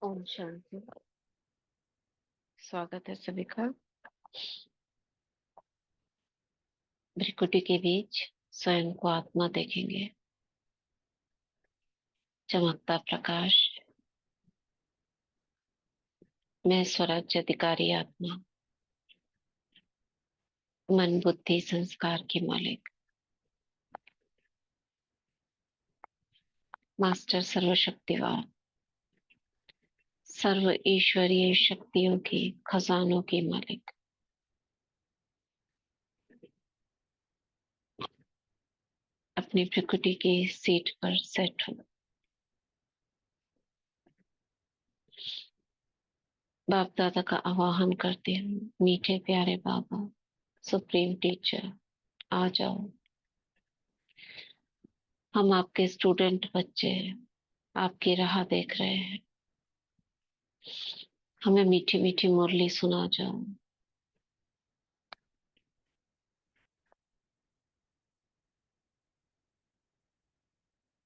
ओम शांति। स्वागत है सभी का। भ्रिकुटी के बीच स्वयं को आत्मा देखेंगे। चमकता प्रकाश। मैं स्वराज्य अधिकारी आत्मा, मन बुद्धि संस्कार की मालिक, मास्टर सर्वशक्तिवान, सर्व ईश्वरीय शक्तियों की खजानों की मालिक, अपनी भ्रिकुटी की सीट पर सेट हूँ। बाप दादा का आवाहन करती हूँ। मीठे प्यारे बाबा, सुप्रीम टीचर, आ जाओ। हम आपके स्टूडेंट बच्चे हैं, आपकी राह देख रहे हैं। हमें मीठी मीठी मुरली सुना जाओ।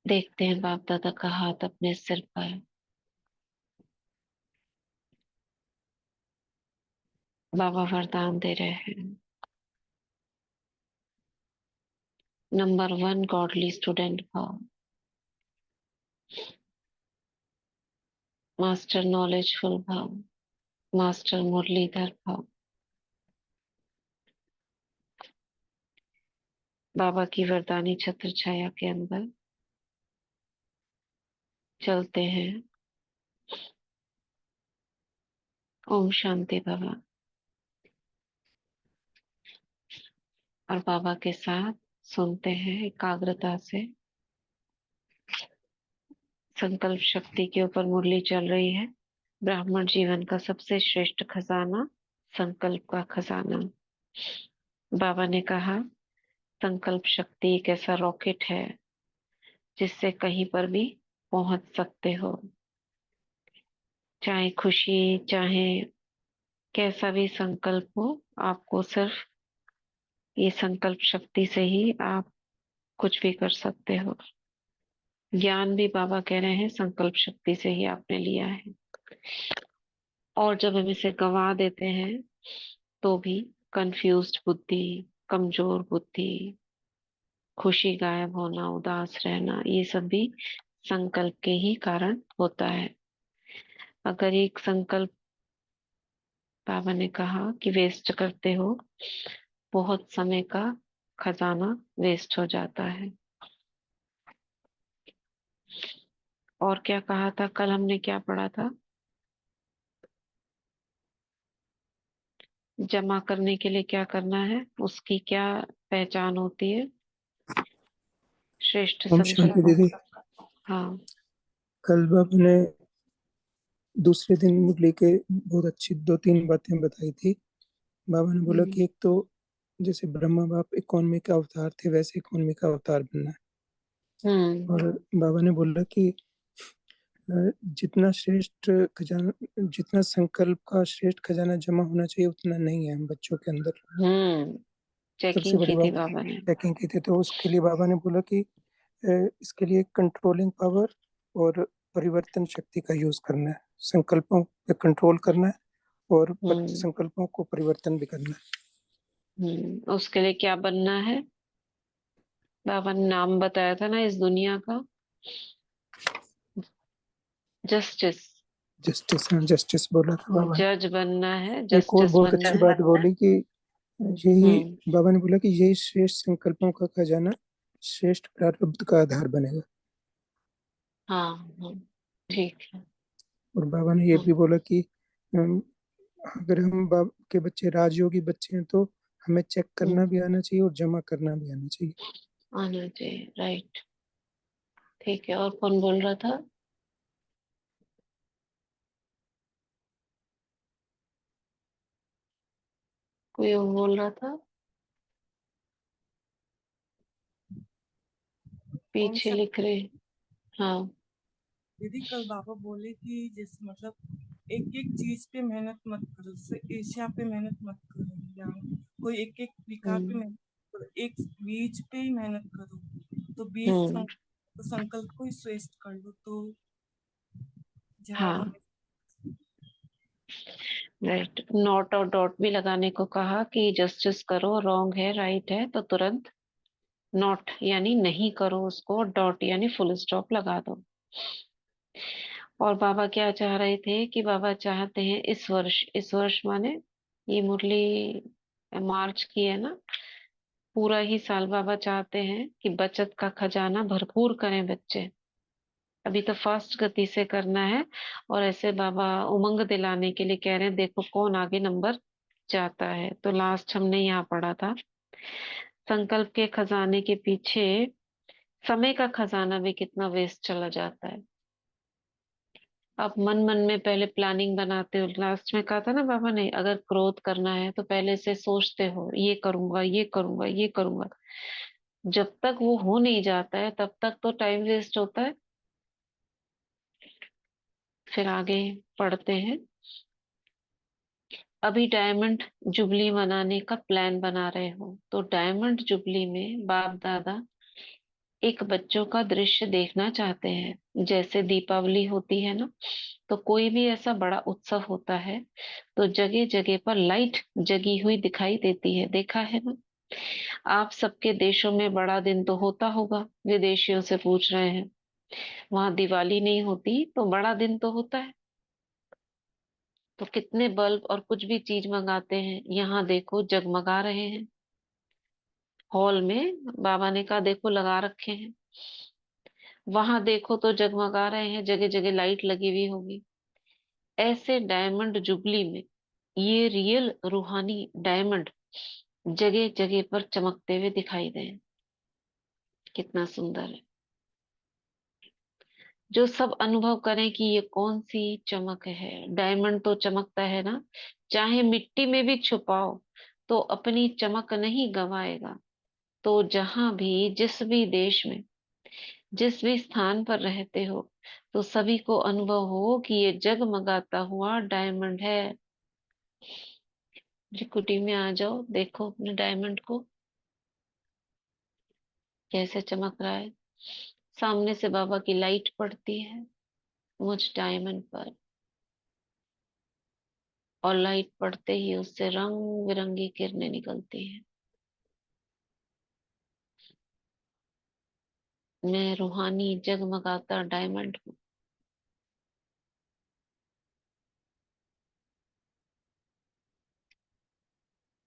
देखते हैं बाप दादा का हाथ अपने सिर पर। बाबा वरदान दे रहे हैं। नंबर 1 गॉडली स्टूडेंट भाव, मास्टर नॉलेजफुल भाव, मास्टर मुरलीधर भाव। बाबा की वरदानी छत्र छाया के अंदर चलते हैं। ओम शांति बाबा। और बाबा के साथ सुनते हैं एकाग्रता से। संकल्प शक्ति के ऊपर मुरली चल रही है। ब्राह्मण जीवन का सबसे श्रेष्ठ खजाना संकल्प का खजाना। बाबा ने कहा संकल्प शक्ति एक ऐसा रॉकेट है जिससे कहीं पर भी पहुंच सकते हो। चाहे खुशी, चाहे कैसा भी संकल्प हो, आपको सिर्फ ये संकल्प शक्ति से ही आप कुछ भी कर सकते हो। ज्ञान भी बाबा कह रहे हैं संकल्प शक्ति से ही आपने लिया है। और जब हम इसे गंवा देते हैं तो भी कंफ्यूज्ड बुद्धि, कमजोर बुद्धि, खुशी गायब होना, उदास रहना, ये सब भी संकल्प के ही कारण होता है। अगर एक संकल्प बाबा ने कहा कि वेस्ट करते हो, बहुत समय का खजाना वेस्ट हो जाता है। और क्या कहा था कल, हमने क्या पढ़ा था? जमा करने के लिए क्या करना है, उसकी क्या पहचान होती है? श्रेष्ठ ओम शांति संकल्पों। दीदी। हाँ। कल बाबा ने दूसरे दिन मुरली के बहुत अच्छी 2-3 बातें बताई थी। बाबा ने बोला कि एक तो जैसे ब्रह्मा बाप इकोनॉमी का अवतार थे, वैसे इकोनॉमी का अवतार बनना है। और बाबा ने बोला कि जितना श्रेष्ठ खजाना, जितना संकल्प का श्रेष्ठ खजाना जमा होना चाहिए उतना नहीं है हम बच्चों के अंदर। सबसे चेकिंग बड़ी की थी बात बाबा ने। पैकिंग की थी, तो उसके लिए बाबा ने बोला कि इसके लिए कंट्रोलिंग पावर और परिवर्तन शक्ति का यूज करना है। संकल्पों पे कंट्रोल करना है और संकल्पों को परिवर्तन भी करना है। उसके लिए क्या बनना है? बाबा ने नाम बताया था ना इस दुनिया का। जस्टिस। जस्टिस, जस्टिस बोला था बाबा जज बनना है, ने। एक और जस्टिस बहुत बनना अच्छी है। बात बोली कि यही, हम्म। बाबा ने बोला कि यही श्रेष्ठ संकल्पों का खजाना श्रेष्ठ प्रारब्ध का आधार बनेगा। हाँ। हाँ, ठीक है। और बाबा ने ये हाँ। भी बोला कि अगर हम बाप के बच्चे राजयोगी बच्चे हैं तो हमें चेक करना भी आना चाहिए और जमा करना भी आना चाहिए। आना चाहिए, राइट। ठीक है, और कौन बोल रहा था? कोई और बोल रहा था ओम पीछे शांति। लिख रहे। हाँ। दीदी कल बाबा बोले कि जैसे मतलब एक एक चीज पे मेहनत मत करो, जैसे ईर्ष्या पे मेहनत मत करो, या कोई एक एक विकार पे मेहनत करो, एक बीज पे ही मेहनत करो। तो बीज हम्म। तो संकल्प को ही श्रेष्ठ कर लो तो ज्यादा। हाँ, राइट, नॉट और डॉट भी लगाने को कहा कि जस्टिस करो, रॉन्ग है राइट है तो तुरंत नॉट यानी नहीं करो उसको, डॉट यानी फुल स्टॉप लगा दो। और बाबा क्या चाह रहे थे कि बाबा चाहते हैं इस वर्ष माने ये मुरली मार्च की है ना, पूरा ही साल बाबा चाहते हैं कि बचत का खजाना भरपूर करें बच्चे। अभी तो फास्ट गति से करना है। और ऐसे बाबा उमंग दिलाने के लिए कह रहे हैं, देखो कौन आगे नंबर जाता है। तो लास्ट हमने यहाँ पढ़ा था, संकल्प के खजाने के पीछे समय का खजाना भी कितना वेस्ट चला जाता है। आप मन मन में पहले प्लानिंग बनाते हो, लास्ट में कहा था ना बाबा ने, अगर ग्रोथ करना है तो पहले से सोचते हो ये करूंगा ये करूंगा ये करूंगा। जब तक वो हो नहीं जाता है तब तक तो टाइम वेस्ट होता है। फिर आगे पढ़ते हैं, अभी डायमंड जुबली मनाने का प्लान बना रहे हो तो डायमंड जुबली में बाप दादा एक बच्चों का दृश्य देखना चाहते हैं। जैसे दीपावली होती है ना, तो कोई भी ऐसा बड़ा उत्सव होता है तो जगह जगह पर लाइट जगी हुई दिखाई देती है, देखा है ना। आप सबके देशों में बड़ा दिन तो होता होगा, विदेशियों से पूछ रहे हैं। वहां दिवाली नहीं होती तो बड़ा दिन तो होता है। तो कितने बल्ब और कुछ भी चीज मंगाते हैं, यहाँ देखो जगमगा रहे हैं। हॉल में बाबा ने कहा देखो लगा रखे हैं, वहां देखो तो जगमगा रहे हैं, जगह जगह लाइट लगी हुई होगी। ऐसे डायमंड जुबली में ये रियल रूहानी डायमंड जगह जगह पर चमकते हुए दिखाई दें, कितना सुंदर है। जो सब अनुभव करें कि ये कौन सी चमक है। डायमंड तो चमकता है ना, चाहे मिट्टी में भी छुपाओ तो अपनी चमक नहीं गवाएगा। तो जहां भी जिस भी देश में जिस भी स्थान पर रहते हो तो सभी को अनुभव हो कि ये जगमगाता हुआ डायमंड है। कुटी में आ जाओ, देखो अपने डायमंड को कैसे चमक रहा है। सामने से बाबा की लाइट पड़ती है मुझ डायमंड पर, और लाइट पड़ते ही उससे रंग बिरंगी किरणें निकलती हैं। मैं रूहानी जगमगाता डायमंड हूँ।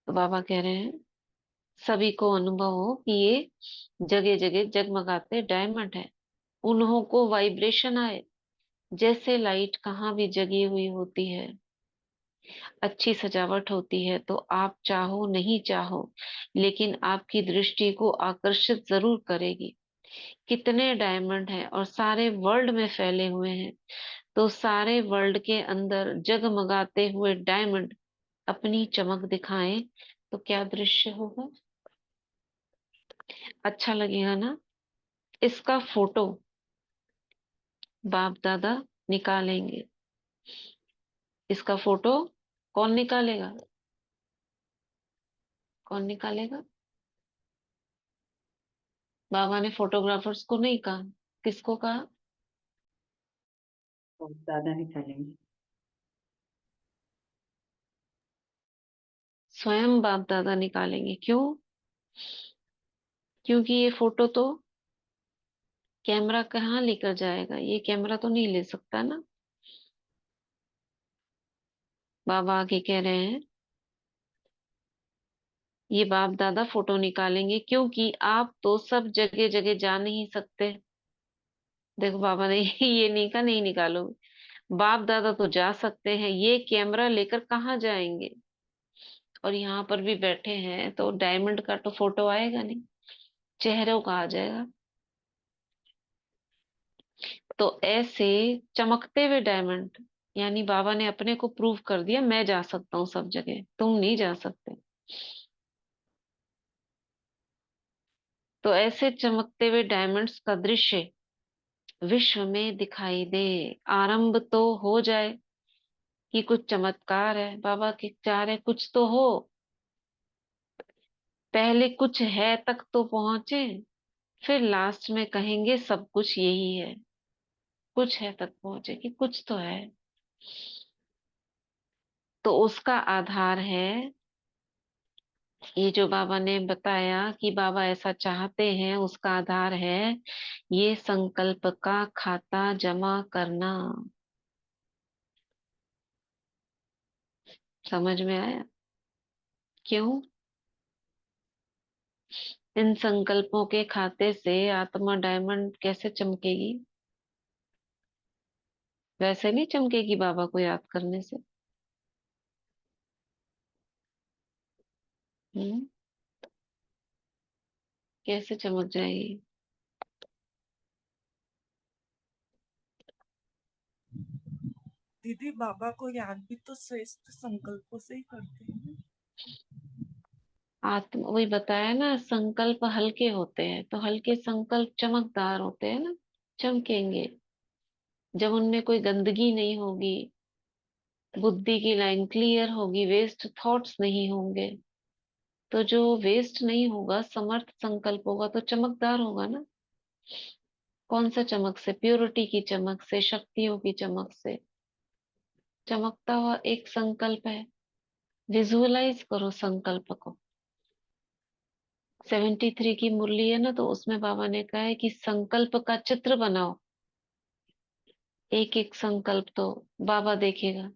तो बाबा कह रहे हैं सभी को अनुभव हो कि ये जगह जगह जगमगाते डायमंड है। उन्हों को वाइब्रेशन आए, जैसे लाइट कहाँ भी जगी हुई होती है, अच्छी सजावट होती है तो आप चाहो नहीं चाहो लेकिन आपकी दृष्टि को आकर्षित जरूर करेगी। कितने डायमंड हैं और सारे वर्ल्ड में फैले हुए हैं, तो सारे वर्ल्ड के अंदर जगमगाते हुए डायमंड अपनी चमक दिखाएं तो क्या दृश्य होगा। अच्छा लगेगा ना। इसका फोटो बाप दादा निकालेंगे। इसका फोटो कौन निकालेगा, कौन निकालेगा। बाबा ने फोटोग्राफर्स को नहीं कहा, किसको कहा। और दादा निकालेंगे। स्वयं बाप दादा निकालेंगे। क्यों? क्योंकि ये फोटो तो कैमरा कहाँ लेकर जाएगा, ये कैमरा तो नहीं ले सकता ना। बाबा आगे कह रहे हैं ये बाप दादा फोटो निकालेंगे क्योंकि आप तो सब जगह जगह जा नहीं सकते। देखो बाबा ने ये नहीं कहा नहीं निकालो, बाप दादा तो जा सकते हैं, ये कैमरा लेकर कहाँ जाएंगे। और यहाँ पर भी बैठे हैं तो डायमंड का तो फोटो आएगा नहीं, चेहरों का आ जाएगा। तो ऐसे चमकते हुए डायमंड, यानी बाबा ने अपने को प्रूव कर दिया मैं जा सकता हूँ सब जगह, तुम नहीं जा सकते। तो ऐसे चमकते हुए डायमंड्स का दृश्य विश्व में दिखाई दे, आरंभ तो हो जाए कि कुछ चमत्कार है। बाबा के चाह रहे कुछ तो हो, पहले कुछ है तक तो पहुंचे, फिर लास्ट में कहेंगे सब कुछ यही है। कुछ है तक पहुंचे कि कुछ तो है। तो उसका आधार है ये जो बाबा ने बताया कि बाबा ऐसा चाहते हैं, उसका आधार है ये संकल्प का खाता जमा करना। समझ में आया? क्यों? इन संकल्पों के खाते से आत्मा डायमंड कैसे चमकेगी? वैसे नहीं चमकेगी बाबा को याद करने से। हम्म, कैसे चमक जाएगी? दीदी बाबा को याद भी तो श्रेष्ठ संकल्पों से ही करते हैं। आत्मा, वही बताया ना, संकल्प हल्के होते हैं तो हल्के संकल्प चमकदार होते हैं ना, चमकेंगे। जब उनमें कोई गंदगी नहीं होगी, बुद्धि की लाइन क्लियर होगी, वेस्ट थॉट्स नहीं होंगे, तो जो वेस्ट नहीं होगा समर्थ संकल्प होगा तो चमकदार होगा ना। कौन सा चमक से? प्योरिटी की चमक से, शक्तियों की चमक से चमकता हुआ एक संकल्प है। विजुअलाइज करो संकल्प को। 73 की मुरली है ना, तो उसमें बाबा ने कहा है कि संकल्प का चित्र बनाओ। एक एक संकल्प तो बाबा देखेगा।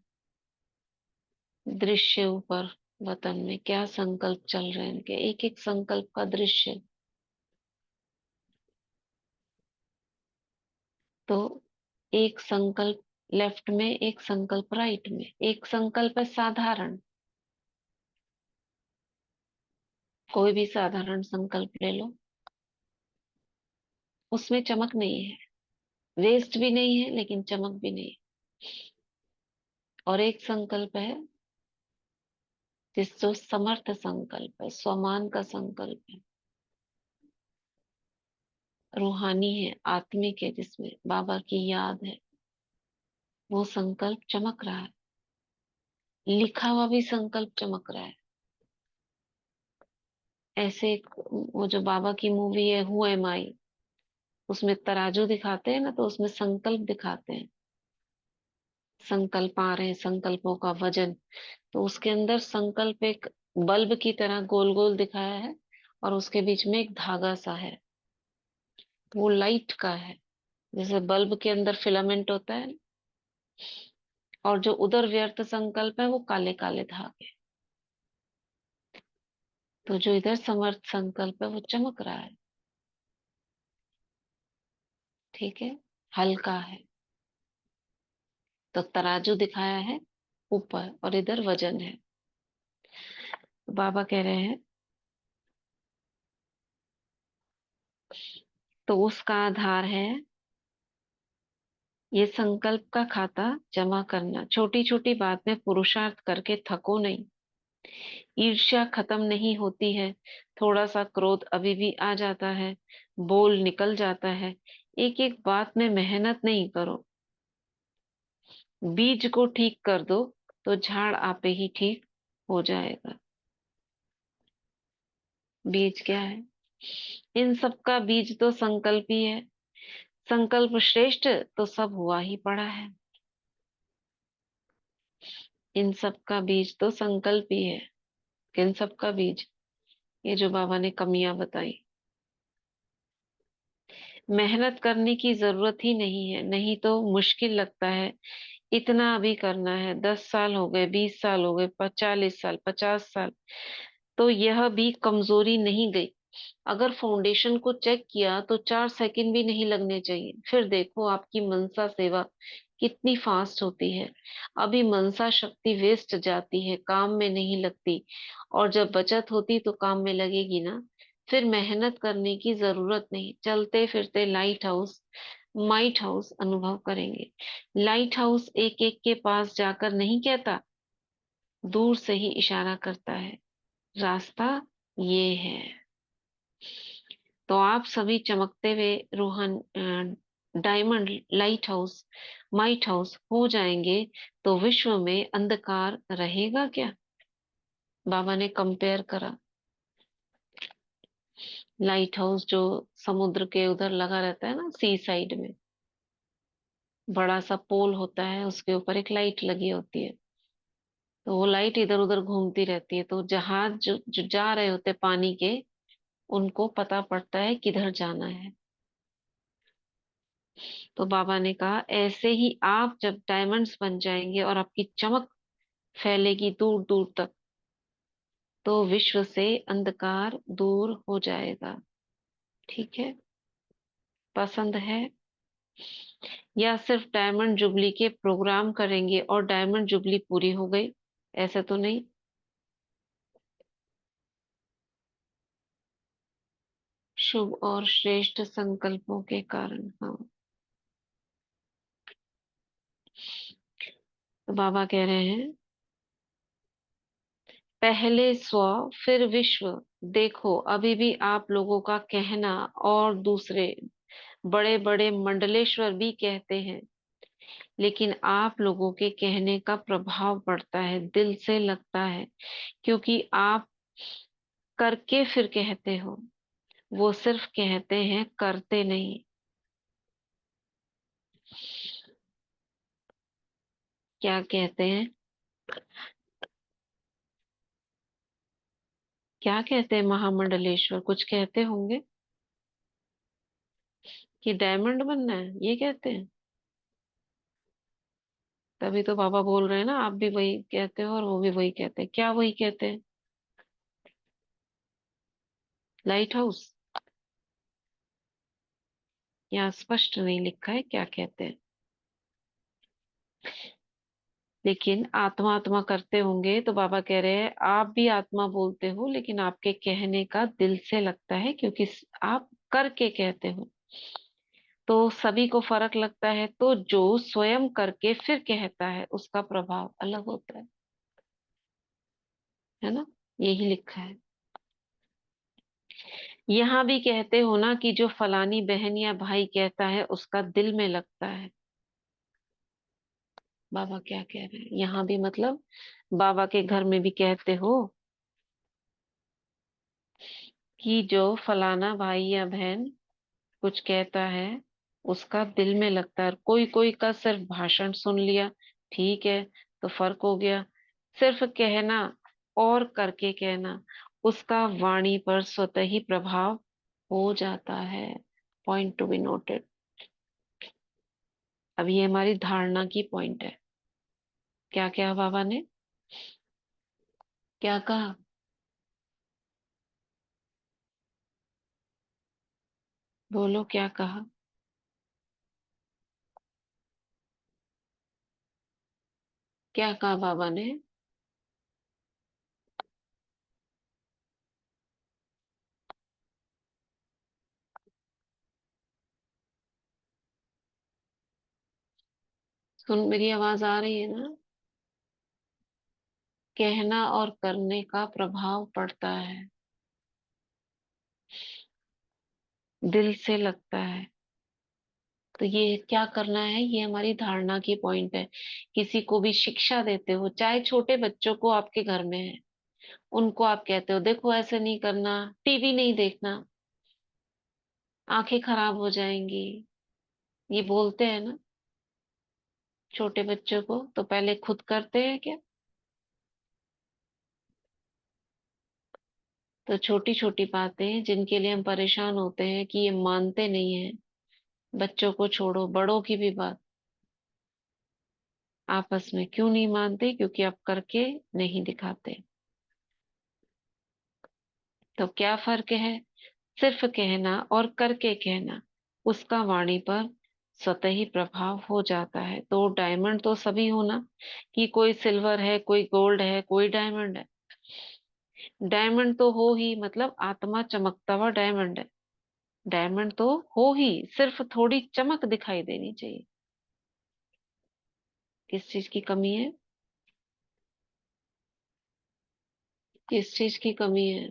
दृश्य ऊपर वतन में क्या संकल्प चल रहे हैं इनके, एक एक संकल्प का दृश्य। तो एक संकल्प लेफ्ट में, एक संकल्प राइट में। एक संकल्प है साधारण, कोई भी साधारण संकल्प ले लो, उसमें चमक नहीं है, वेस्ट भी नहीं है लेकिन चमक भी नहीं है। और एक संकल्प है जिस जो समर्थ संकल्प है, स्वमान का संकल्प है, रूहानी है, आत्मिक है, जिसमें बाबा की याद है। वो संकल्प चमक रहा है, लिखा हुआ भी संकल्प चमक रहा है। ऐसे वो जो बाबा की मूवी है हु एम आई, उसमें तराजू दिखाते हैं ना, तो उसमें संकल्प दिखाते हैं। संकल्प आ रहे हैं, संकल्पों का वजन। तो उसके अंदर संकल्प एक बल्ब की तरह गोल गोल दिखाया है, और उसके बीच में एक धागा सा है, वो लाइट का है। जैसे बल्ब के अंदर फिलामेंट होता है, और जो उधर व्यर्थ संकल्प है वो काले काले धागे। तो जो इधर समर्थ संकल्प है वो चमक रहा है। ठीक है, हल्का है। तो तराजू दिखाया है ऊपर, और इधर वजन है। तो बाबा कह रहे हैं तो उसका आधार है ये संकल्प का खाता जमा करना। छोटी छोटी बात में पुरुषार्थ करके थको नहीं। ईर्ष्या खत्म नहीं होती है, थोड़ा सा क्रोध अभी भी आ जाता है, बोल निकल जाता है। एक एक बात में मेहनत नहीं करो। बीज को ठीक कर दो तो झाड़ आपे ही ठीक हो जाएगा। बीज क्या है? इन सब का बीज तो संकल्प ही है। संकल्प श्रेष्ठ तो सब हुआ ही पड़ा है। इन सब का बीज तो संकल्प ही है। किन सब का बीज? ये जो बाबा ने कमियां बताई। मेहनत करने की जरूरत ही नहीं है, नहीं तो मुश्किल लगता है। इतना अभी करना है, 10 साल हो गए, 20 साल हो गए, 40 साल, 50 साल, तो यह भी कमजोरी नहीं गई। अगर फाउंडेशन को चेक किया तो 4 सेकंड भी नहीं लगने चाहिए। फिर देखो आपकी मनसा सेवा कितनी फास्ट होती है। अभी मनसा शक्ति वेस्ट जाती है, काम में नहीं लगती, और जब बचत होती तो काम में लगेगी ना। फिर मेहनत करने की जरूरत नहीं, चलते फिरते लाइट हाउस माइट हाउस अनुभव करेंगे। लाइट हाउस एक एक के पास जाकर नहीं कहता, दूर से ही इशारा करता है, रास्ता ये है। तो आप सभी चमकते हुए रूहान diamond lighthouse might house हो जाएंगे, तो विश्व में अंधकार रहेगा क्या? बाबा ने कंपेयर करा। लाइट हाउस जो समुद्र के उधर लगा रहता है ना, सी साइड में बड़ा सा पोल होता है, उसके ऊपर एक लाइट लगी होती है। तो वो लाइट इधर उधर घूमती रहती है, तो जहाज जो जा रहे होते पानी के, उनको पता पड़ता है किधर जाना है। तो बाबा ने कहा ऐसे ही आप जब डायमंड्स बन जाएंगे और आपकी चमक फैलेगी दूर दूर तक, तो विश्व से अंधकार दूर हो जाएगा। ठीक है, पसंद है? या सिर्फ डायमंड जुबली के प्रोग्राम करेंगे और डायमंड जुबली पूरी हो गई, ऐसा तो नहीं? शुभ और श्रेष्ठ संकल्पों के कारण, हाँ। तो बाबा कह रहे हैं पहले स्व फिर विश्व। देखो अभी भी आप लोगों का कहना और दूसरे बड़े बड़े मंडलेश्वर भी कहते हैं, लेकिन आप लोगों के कहने का प्रभाव पड़ता है, दिल से लगता है, क्योंकि आप करके फिर कहते हो। वो सिर्फ कहते हैं, करते नहीं। क्या कहते हैं? क्या कहते हैं महामंडलेश्वर? कुछ कहते होंगे कि डायमंड बनना है, ये कहते हैं। तभी तो बाबा बोल रहे हैं ना, आप भी वही कहते हो और वो भी वही कहते हैं। क्या वही कहते हैं? Light house? यहाँ स्पष्ट नहीं लिखा है क्या कहते हैं, लेकिन आत्मा आत्मा करते होंगे। तो बाबा कह रहे हैं आप भी आत्मा बोलते हो, लेकिन आपके कहने का दिल से लगता है, क्योंकि आप करके कहते हो। तो सभी को फर्क लगता है, तो जो स्वयं करके फिर कहता है उसका प्रभाव अलग होता है ना? यही लिखा है। यहाँ भी कहते हो ना कि जो फलानी बहन या भाई कहता है उसका दिल में लगता है। बाबा क्या कह रहे हैं यहाँ भी, मतलब बाबा के घर में भी कहते हो कि जो फलाना भाई या बहन कुछ कहता है उसका दिल में लगता है। कोई कोई का सिर्फ भाषण सुन लिया, ठीक है, तो फर्क हो गया। सिर्फ कहना और करके कहना, उसका वाणी पर स्वतः ही प्रभाव हो जाता है। Point to be noted. अब ये हमारी धारणा की पॉइंट है। क्या क्या बाबा ने क्या कहा? बोलो क्या कहा? क्या कहा बाबा ने? सुन, मेरी आवाज आ रही है ना? कहना और करने का प्रभाव पड़ता है, दिल से लगता है। तो ये क्या करना है, ये हमारी धारणा की पॉइंट है। किसी को भी शिक्षा देते हो, चाहे छोटे बच्चों को आपके घर में है, उनको आप कहते हो देखो ऐसे नहीं करना, टीवी नहीं देखना, आंखें खराब हो जाएंगी, ये बोलते हैं ना छोटे बच्चों को। तो पहले खुद करते हैं क्या? तो छोटी छोटी बातें जिनके लिए हम परेशान होते हैं कि ये मानते नहीं है, बच्चों को छोड़ो, बड़ों की भी बात, आपस में क्यों नहीं मानते? क्योंकि आप करके नहीं दिखाते। तो क्या फर्क है? सिर्फ कहना और करके कहना, उसका वाणी पर स्वतः ही प्रभाव हो जाता है। तो डायमंड तो सभी होना, कि कोई सिल्वर है, कोई गोल्ड है, कोई डायमंड है। डायमंड तो हो ही, मतलब आत्मा चमकता हुआ डायमंड है। डायमंड तो हो ही, सिर्फ थोड़ी चमक दिखाई देनी चाहिए। किस चीज की कमी है? किस चीज की कमी है?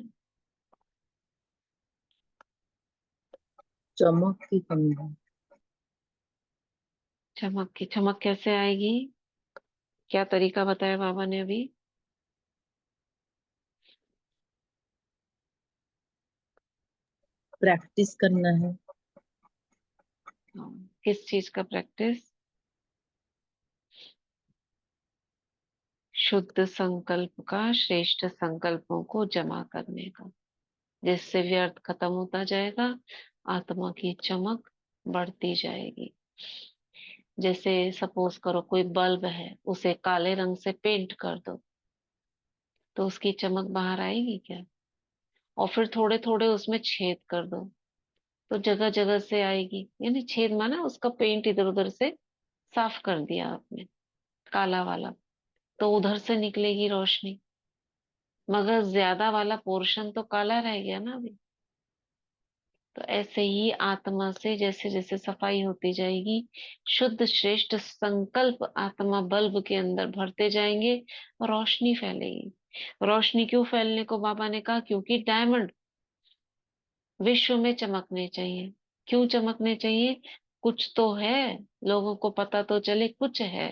चमक की कमी है। चमक की? चमक कैसे आएगी? क्या तरीका बताया बाबा ने अभी? प्रैक्टिस करना है। किस चीज का प्रैक्टिस? शुद्ध संकल्प का, श्रेष्ठ संकल्पों को जमा करने का, जिससे व्यर्थ खत्म होता जाएगा, आत्मा की चमक बढ़ती जाएगी। जैसे सपोज करो कोई बल्ब है, उसे काले रंग से पेंट कर दो तो उसकी चमक बाहर आएगी क्या? और फिर थोड़े थोड़े उसमें छेद कर दो तो जगह जगह से आएगी। यानी छेद माना उसका पेंट इधर उधर से साफ कर दिया आपने, काला वाला, तो उधर से निकलेगी रोशनी, मगर ज्यादा वाला पोर्शन तो काला रह गया ना अभी। तो ऐसे ही आत्मा से जैसे जैसे सफाई होती जाएगी, शुद्ध श्रेष्ठ संकल्प आत्मा बल्ब के अंदर भरते जाएंगे, रोशनी फैलेगी। रोशनी क्यों फैलने को बाबा ने कहा? क्योंकि डायमंड विश्व में चमकने चाहिए। क्यों चमकने चाहिए? कुछ तो है, लोगों को पता तो चले कुछ है।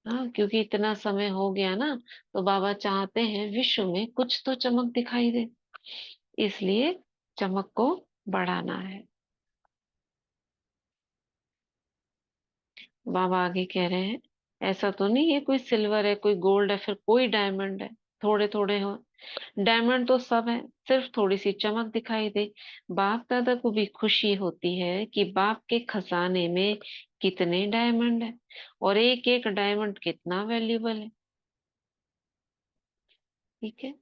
हाँ, क्योंकि इतना समय हो गया ना, तो बाबा चाहते हैं विश्व में कुछ तो चमक दिखाई दे, इसलिए चमक को बढ़ाना है। बाबा आगे कह रहे हैं, ऐसा तो नहीं है कोई सिल्वर है, कोई गोल्ड है, फिर कोई डायमंड है, थोड़े थोड़े हो। डायमंड तो सब है, सिर्फ थोड़ी सी चमक दिखाई दे। बाप दादा को भी खुशी होती है कि बाप के खजाने में कितने डायमंड है, और एक एक डायमंड कितना वैल्यूबल है। ठीक है।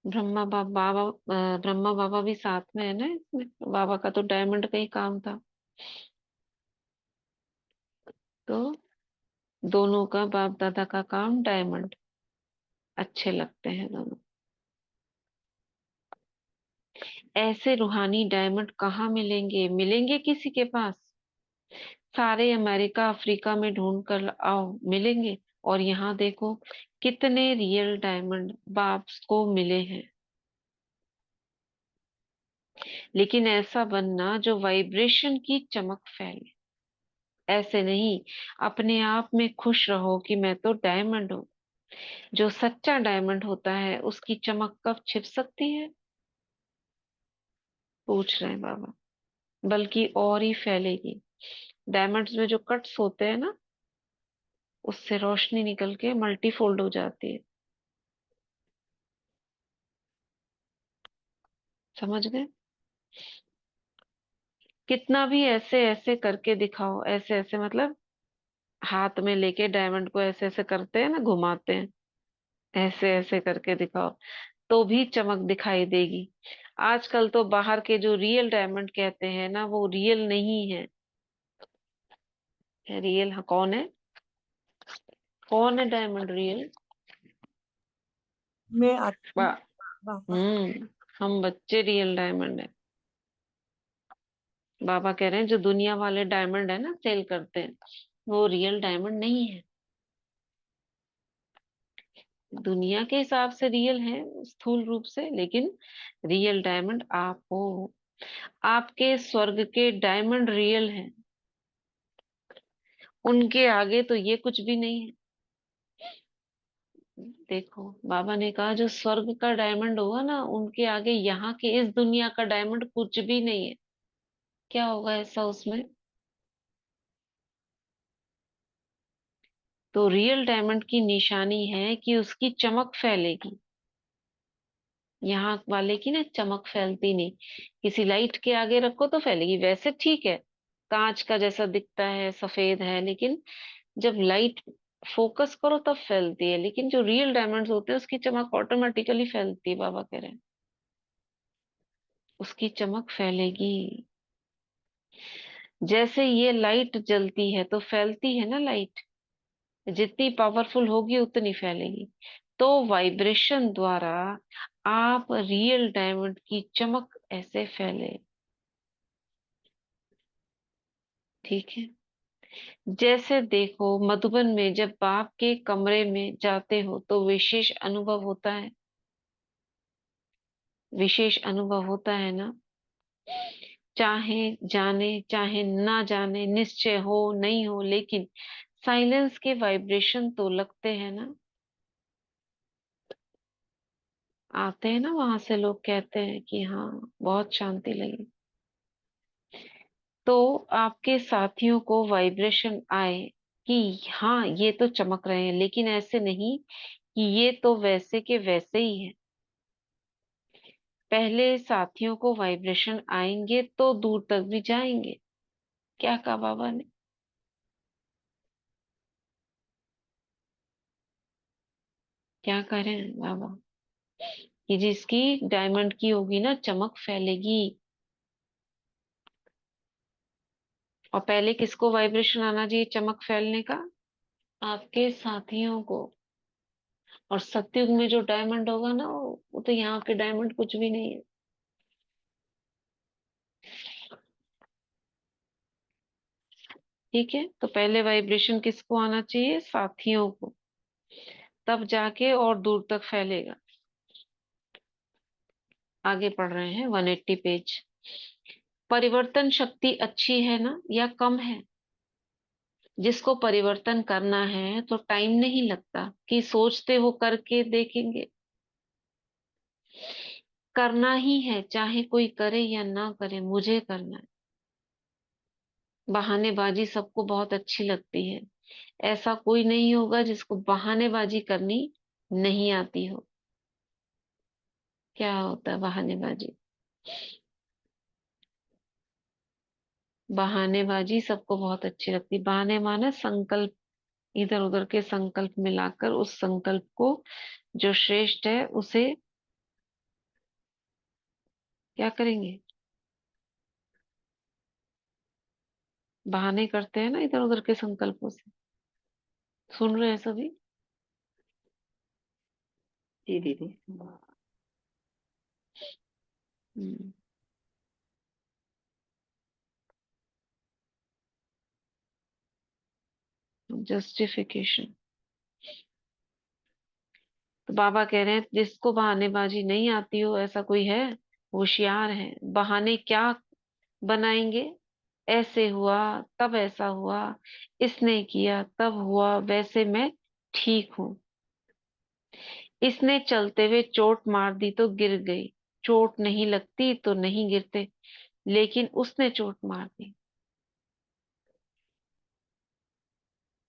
ब्रह्मा बाबा भी साथ में है ना इसमें। बाबा का तो डायमंड का ही काम था, तो दोनों का, बाप दादा का काम डायमंड, अच्छे लगते हैं दोनों। ऐसे रूहानी डायमंड कहाँ मिलेंगे? मिलेंगे किसी के पास? सारे अमेरिका अफ्रीका में ढूंढ कर आओ, मिलेंगे। और यहाँ देखो कितने रियल डायमंड बाप को मिले हैं। लेकिन ऐसा बनना जो वाइब्रेशन की चमक फैले, ऐसे नहीं। अपने आप में खुश रहो कि मैं तो डायमंड हूँ। जो सच्चा डायमंड होता है उसकी चमक कब छिप सकती है? पूछ रहे हैं बाबा। बल्कि और ही फैलेगी। डायमंड्स में जो कट्स होते हैं ना, उससे रोशनी निकल के मल्टीफोल्ड हो जाती है। समझ गए? कितना भी ऐसे ऐसे करके दिखाओ, ऐसे ऐसे मतलब हाथ में लेके डायमंड को ऐसे ऐसे करते हैं ना, घुमाते हैं, ऐसे ऐसे करके दिखाओ तो भी चमक दिखाई देगी। आजकल तो बाहर के जो रियल डायमंड कहते हैं ना, वो रियल नहीं है। रियल कौन है? कौन है डायमंड रियल? मैं आती बा हूँ बाबा। हम बच्चे रियल डायमंड है। बाबा कह रहे हैं जो दुनिया वाले डायमंड है ना, सेल करते हैं, वो रियल डायमंड नहीं है। दुनिया के हिसाब से रियल है स्थूल रूप से, लेकिन रियल डायमंड आप हो। आपके स्वर्ग के डायमंड रियल हैं, उनके आगे तो ये कुछ भी नहीं है। देखो बाबा ने कहा जो स्वर्ग का डायमंड होगा ना, उनके आगे यहाँ के इस दुनिया का डायमंड कुछ भी नहीं है। क्या होगा ऐसा उसमें? तो रियल डायमंड की निशानी है कि उसकी चमक फैलेगी। यहाँ वाले की ना चमक फैलती नहीं। किसी लाइट के आगे रखो तो फैलेगी, वैसे ठीक है, कांच का जैसा दिखता है, सफेद है, लेकिन जब लाइट फोकस करो तब फैलती है। लेकिन जो रियल डायमंड्स होते हैं उसकी चमक ऑटोमेटिकली फैलती है, बाबा कह रहे हैं उसकी चमक फैलेगी। जैसे ये लाइट जलती है तो फैलती है ना लाइट, जितनी पावरफुल होगी उतनी फैलेगी। तो वाइब्रेशन द्वारा आप रियल डायमंड की चमक ऐसे फैले। ठीक है। जैसे देखो मधुबन में जब बाप के कमरे में जाते हो तो विशेष अनुभव होता है, विशेष अनुभव होता है ना। चाहे जाने चाहे ना जाने, निश्चय हो नहीं हो, लेकिन साइलेंस के वाइब्रेशन तो लगते हैं ना। आते हैं ना वहां से, लोग कहते हैं कि हाँ बहुत शांति लगी। तो आपके साथियों को वाइब्रेशन आए कि हाँ ये तो चमक रहे हैं, लेकिन ऐसे नहीं कि ये तो वैसे के वैसे ही है। पहले साथियों को वाइब्रेशन आएंगे तो दूर तक भी जाएंगे। क्या कहा बाबा ने? क्या कह रहे हैं बाबा? कि जिसकी डायमंड की होगी ना चमक, फैलेगी। और पहले किसको वाइब्रेशन आना चाहिए चमक फैलने का? आपके साथियों को। और सत्युग में जो डायमंड होगा ना, वो तो यहाँ के डायमंड कुछ भी नहीं है। ठीक है, तो पहले वाइब्रेशन किसको आना चाहिए? साथियों को। तब जाके और दूर तक फैलेगा। आगे पढ़ रहे हैं 180 पेज। परिवर्तन शक्ति अच्छी है ना या कम है? जिसको परिवर्तन करना है तो टाइम नहीं लगता कि सोचते हो करके देखेंगे। करना ही है, चाहे कोई करे या ना करे, मुझे करना है। बहानेबाजी सबको बहुत अच्छी लगती है। ऐसा कोई नहीं होगा जिसको बहानेबाजी करनी नहीं आती हो। क्या होता है बहानेबाजी? बहानेबाजी सबको बहुत अच्छी लगती है। बहाने माना संकल्प, इधर उधर के संकल्प मिलाकर उस संकल्प को जो श्रेष्ठ है उसे क्या करेंगे? बहाने करते हैं ना इधर उधर के संकल्पों से। सुन रहे हैं सभी? जी दीदी। जस्टिफिकेशन। तो बाबा कह रहे हैं जिसको बहानेबाजी नहीं आती हो, ऐसा कोई है? होशियार है। बहाने क्या बनाएंगे? ऐसे हुआ, तब ऐसा हुआ, इसने किया तब हुआ, वैसे मैं ठीक हूं। इसने चलते हुए चोट मार दी तो गिर गई। चोट नहीं लगती तो नहीं गिरते, लेकिन उसने चोट मार दी।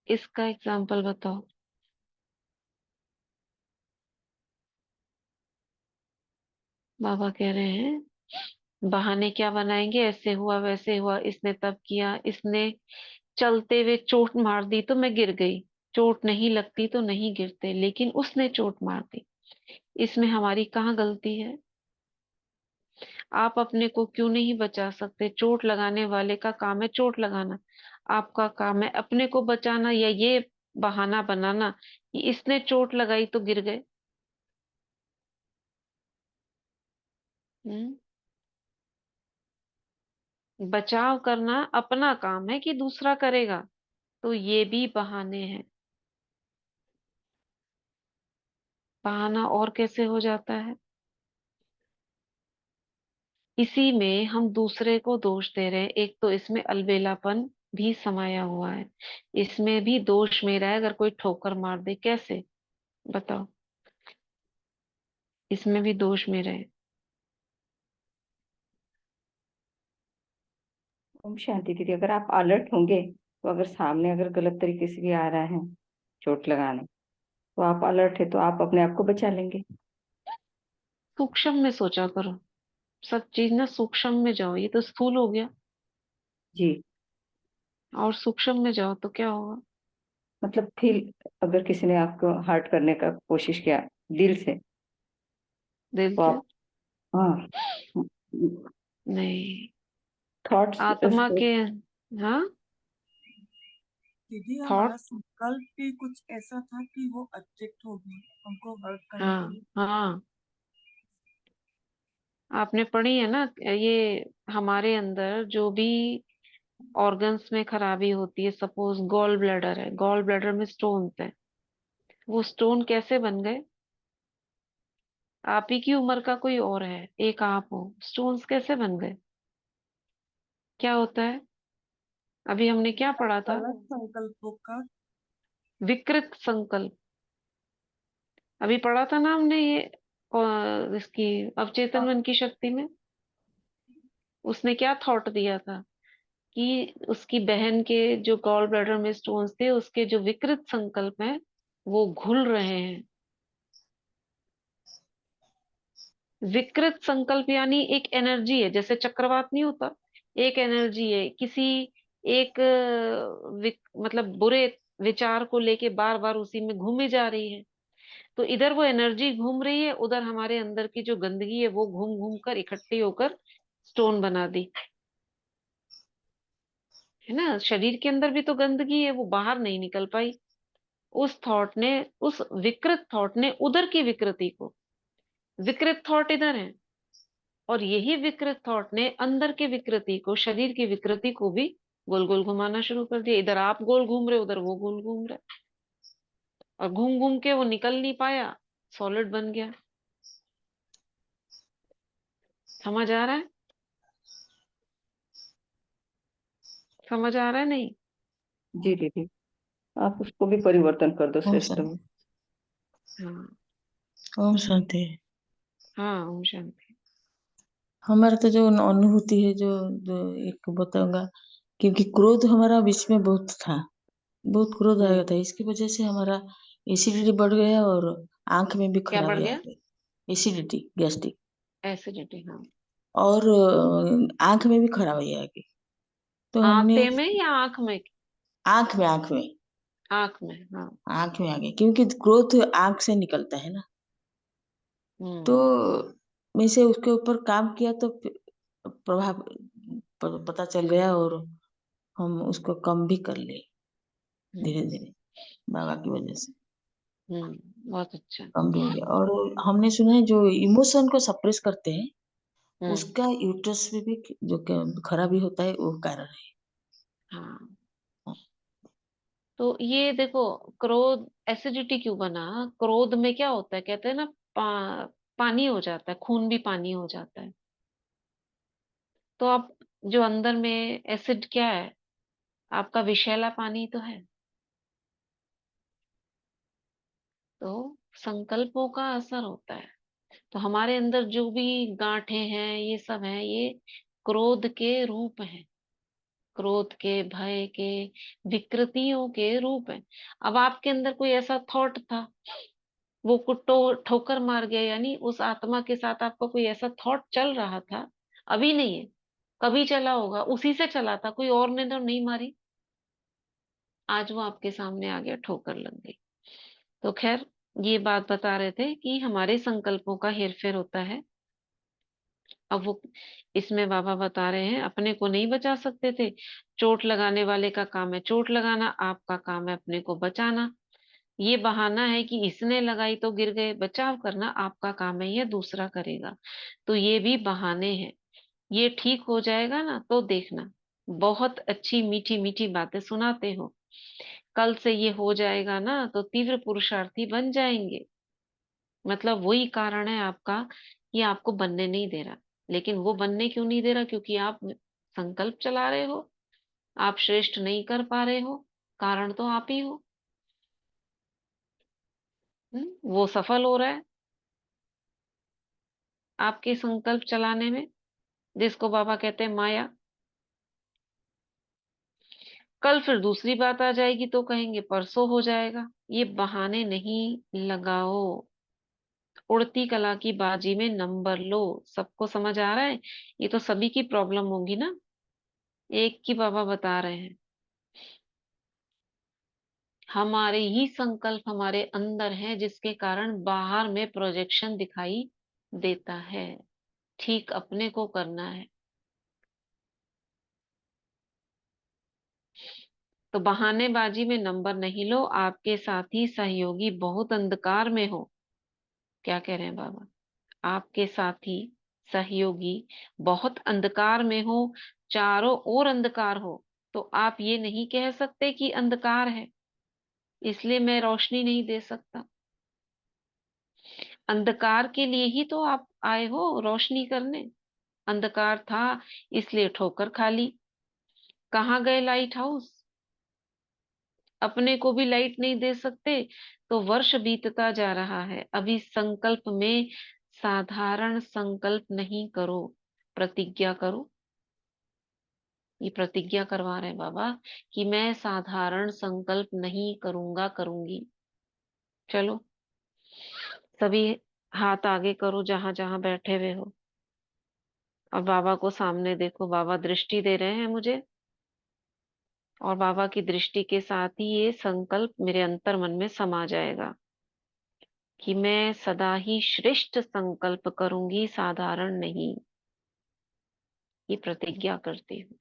इसका एग्जाम्पल बताओ। बाबा कह रहे हैं बहाने क्या बनाएंगे? ऐसे हुआ, वैसे हुआ, इसने तब किया, इसने चलते हुए चोट मार दी तो मैं गिर गई। चोट नहीं लगती तो नहीं गिरते, लेकिन उसने चोट मार दी। इसमें हमारी कहाँ गलती है? आप अपने को क्यों नहीं बचा सकते? चोट लगाने वाले का काम है चोट लगाना, आपका काम है अपने को बचाना, या ये बहाना बनाना कि इसने चोट लगाई तो गिर गए। हम्म। बचाव करना अपना काम है कि दूसरा करेगा? तो ये भी बहाने हैं। बहाना और कैसे हो जाता है? इसी में हम दूसरे को दोष दे रहे हैं। एक तो इसमें अलबेलापन भी समाया हुआ है। इसमें भी दोष मेरा है। अगर कोई ठोकर मार दे कैसे? बताओ। इसमें भी दोष मेरा है। ओम शांति दीदी। अगर आप अलर्ट होंगे तो अगर सामने अगर गलत तरीके से भी आ रहा है चोट लगाने, तो आप अलर्ट है तो आप अपने आप को बचा लेंगे। सूक्ष्म में सोचा करो। सब चीज ना सूक्ष्म में जाओ। ये तो स्थूल हो गया, जी। और सूक्ष्म में जाओ तो क्या होगा? मतलब फील, अगर किसी ने आपको हर्ट करने का कोशिश किया दिल से, दिल तो से? आप, हाँ, नहीं। थॉट्स, आत्मा के। हाँ। दीदी हमारा थॉट। संकल्प भी कुछ ऐसा था कि वो अट्रैक्ट हो गई हमको हर्ट करने के हाँ लिए। हाँ, आपने पढ़ी है ना ये। हमारे अंदर जो भी ऑर्गन्स में खराबी होती है, सपोज गॉल ब्लैडर है, गॉल ब्लैडर में स्टोन्स है। वो स्टोन कैसे बन गए? आप ही की उम्र का कोई और है, एक आप हो, स्टोन्स कैसे बन गए? क्या होता है? अभी हमने क्या पढ़ा था? गलत संकल्पों का। विकृत संकल्प। अभी पढ़ा था ना हमने ये, इसकी अवचेतन मन की शक्ति में। उसने क्या थॉट दिया था कि उसकी बहन के जो गॉल ब्लैडर में स्टोन्स थे, उसके जो विकृत संकल्प हैं वो घुल रहे हैं। विकृत संकल्प यानी एक एनर्जी है, जैसे चक्रवात नहीं होता, एक एनर्जी है किसी एक मतलब बुरे विचार को लेके बार बार उसी में घूमी जा रही है। तो इधर वो एनर्जी घूम रही है, उधर हमारे अंदर की जो गंदगी है वो घूम घूम कर इकट्ठी होकर स्टोन बना दी, है ना। शरीर के अंदर भी तो गंदगी है, वो बाहर नहीं निकल पाई। उस थॉट ने, उस विकृत थॉट ने उधर की विकृति को, विकृत थॉट इधर है, और यही विकृत थॉट ने अंदर की विकृति को, शरीर की विकृति को भी गोल गोल घुमाना शुरू कर दिया। इधर आप गोल घूम रहे, उधर वो गोल घूम रहे, और घूम घूम के वो निकल नहीं पाया, सॉलिड बन गया। समझ आ रहा है? समझ आ रहा है? नहीं? जी दीदी, आप उसको भी परिवर्तन कर दो ओम श्रेष्ठ में। शांति। हाँ ओम शांति। हाँ, ओम शांति। हमारा तो जो अनुभूति है, जो जो एक बताऊंगा, क्योंकि क्रोध हमारा बीच में बहुत था, बहुत क्रोध आ गया था, इसकी वजह से हमारा एसिडिटी बढ़ गया और आंख में भी क्या बढ़ खराबी आ गया? गई। एसिडिटी, गैस्ट्रिक, एसिडिटी, हाँ। और आंख में भी खराबी आ गई। तो हमने आते में या आंख में? आंख में, आंख में, आंख में, हाँ। आंख में आ गई, क्योंकि क्रोध आंख से निकलता है ना। तो हम्म मैं से उसके ऊपर काम किया तो प्रभाव पता चल गया, और हम उसको कम भी कर ले धीरे हम्म धीरे, बाबा की वजह से बहुत अच्छा। कम भी हो गया। और हमने सुना है जो इमोशन को सप्रेस करते हैं, हम्म उसका यूट्रस में भी जो खराबी होता है वो कारण हाँ, है। तो ये देखो, क्रोध एसिडिटी क्यों बना? क्रोध में क्या होता है, कहते हैं ना, पानी हो जाता है, खून भी पानी हो जाता है। तो आप जो अंदर में एसिड क्या है, आपका विषैला पानी तो है। तो संकल्पों का असर होता है। तो हमारे अंदर जो भी गांठें हैं, ये सब हैं, ये क्रोध के रूप हैं, क्रोध के, भय के, विकृतियों के रूप हैं। अब आपके अंदर कोई ऐसा थॉट था, वो कुट्टो ठोकर मार गया, यानी उस आत्मा के साथ आपका कोई ऐसा थॉट चल रहा था, अभी नहीं है, कभी चला होगा, उसी से चला था, कोई और ने तो नहीं मारी। आज वो आपके सामने आ गया, ठोकर लग गई। तो खैर, ये बात बता रहे थे कि हमारे संकल्पों का हेरफेर होता है। अब वो, इसमें बाबा बता रहे हैं, अपने को नहीं बचा सकते थे। चोट लगाने वाले का काम है चोट लगाना, आपका काम है अपने को बचाना। ये बहाना है कि इसने लगाई तो गिर गए, बचाव करना आपका काम है, ये दूसरा करेगा। तो ये भी बहाने हैं। ये ठीक हो जाएगा ना तो देखना, बहुत अच्छी मीठी मीठी बातें सुनाते हो। कल से ये हो जाएगा ना तो तीव्र पुरुषार्थी बन जाएंगे। मतलब वही कारण है आपका, कि आपको बनने नहीं दे रहा। लेकिन वो बनने क्यों नहीं दे रहा? क्योंकि आप संकल्प चला रहे हो, आप श्रेष्ठ नहीं कर पा रहे हो, कारण तो आप ही हो। वो सफल हो रहा है आपके संकल्प चलाने में, जिसको बाबा कहते हैं माया। कल फिर दूसरी बात आ जाएगी तो कहेंगे परसों हो जाएगा। ये बहाने नहीं लगाओ, उड़ती कला की बाजी में नंबर लो। सबको समझ आ रहा है? ये तो सभी की प्रॉब्लम होगी ना, एक की बाबा बता रहे हैं। हमारे ही संकल्प हमारे अंदर है, जिसके कारण बाहर में प्रोजेक्शन दिखाई देता है। ठीक अपने को करना है। तो बहानेबाजी में नंबर नहीं लो। आपके साथी सहयोगी बहुत अंधकार में हो। क्या कह रहे हैं बाबा? आपके साथी सहयोगी बहुत अंधकार में हो, चारों ओर अंधकार हो, तो आप ये नहीं कह सकते कि अंधकार है इसलिए मैं रोशनी नहीं दे सकता। अंधकार के लिए ही तो आप आए हो रोशनी करने। अंधकार था इसलिए ठोकर खा ली। कहाँ गए लाइट हाउस? अपने को भी लाइट नहीं दे सकते। तो वर्ष बीतता जा रहा है, अभी संकल्प में साधारण संकल्प नहीं करो, प्रतिज्ञा करो। ये प्रतिज्ञा करवा रहे हैं बाबा कि मैं साधारण संकल्प नहीं करूंगा, करूंगी। चलो सभी हाथ आगे करो जहां जहां बैठे हुए हो, और बाबा को सामने देखो। बाबा दृष्टि दे रहे हैं मुझे, और बाबा की दृष्टि के साथ ही ये संकल्प मेरे अंतर मन में समा जाएगा कि मैं सदा ही श्रेष्ठ संकल्प करूंगी, साधारण नहीं। ये प्रतिज्ञा करती हूँ।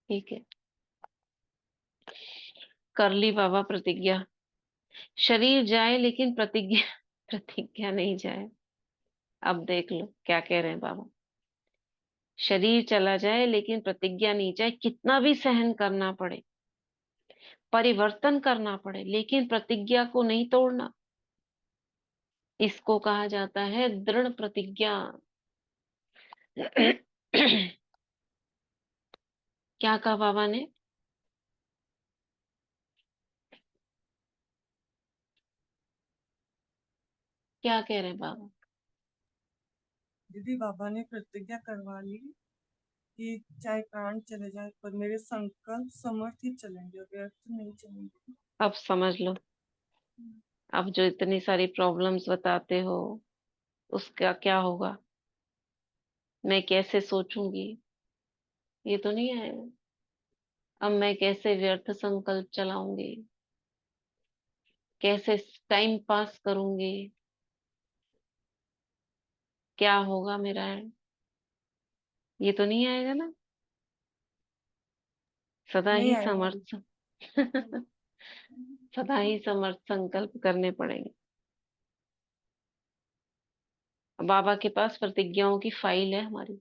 ठीक है, कर ली बाबा प्रतिज्ञा। शरीर जाए लेकिन प्रतिज्ञा प्रतिज्ञा नहीं जाए। अब देख लो क्या कह रहे हैं बाबा। शरीर चला जाए लेकिन प्रतिज्ञा नहीं जाए, कितना भी सहन करना पड़े, परिवर्तन करना पड़े, लेकिन प्रतिज्ञा को नहीं तोड़ना। इसको कहा जाता है दृढ़ प्रतिज्ञा। क्या कहा बाबा ने? क्या कह रहे हैं बाबा? दीदी बाबा ने प्रतिज्ञा करवा ली कि चाहे प्राण चले जाए पर मेरे संकल्प समर्थित चलेंगे, व्यर्थ नहीं चलेंगे। अब समझ लो, अब जो इतनी सारी प्रॉब्लम्स बताते हो उसका क्या होगा? मैं कैसे सोचूंगी, ये तो नहीं आएगा। अब मैं कैसे व्यर्थ संकल्प चलाऊंगी, कैसे टाइम पास करूंगी, क्या होगा मेरा? ये तो नहीं आएगा ना। सदा नहीं ही आएगा। समर्थ सदा ही समर्थ संकल्प करने पड़ेंगे। बाबा के पास प्रतिज्ञाओं की फाइल है हमारी।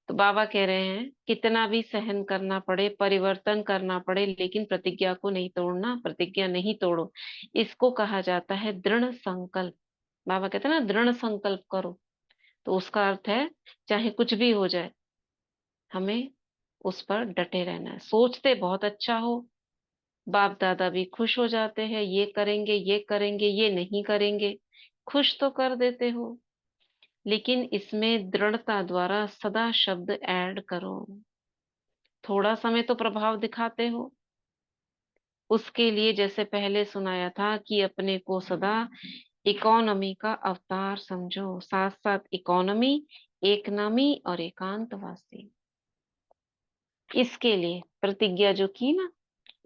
तो बाबा कह रहे हैं कितना भी सहन करना पड़े, परिवर्तन करना पड़े, लेकिन प्रतिज्ञा को नहीं तोड़ना, प्रतिज्ञा नहीं तोड़ो। इसको कहा जाता है दृढ़ संकल्प। बाबा कहते हैं ना दृढ़ संकल्प करो, तो उसका अर्थ है चाहे कुछ भी हो जाए, हमें उस पर डटे रहना है। सोचते बहुत अच्छा हो, बाप दादा भी खुश हो जाते हैं, ये करेंगे, ये करेंगे, ये नहीं करेंगे, खुश तो कर देते हो, लेकिन इसमें दृढ़ता द्वारा सदा शब्द ऐड करो। थोड़ा समय तो प्रभाव दिखाते हो, उसके लिए जैसे पहले सुनाया था कि अपने को सदा इकोनॉमी का अवतार समझो, साथ साथ इकोनॉमी, एक नामी और एकांतवासी। इसके लिए प्रतिज्ञा जो की ना,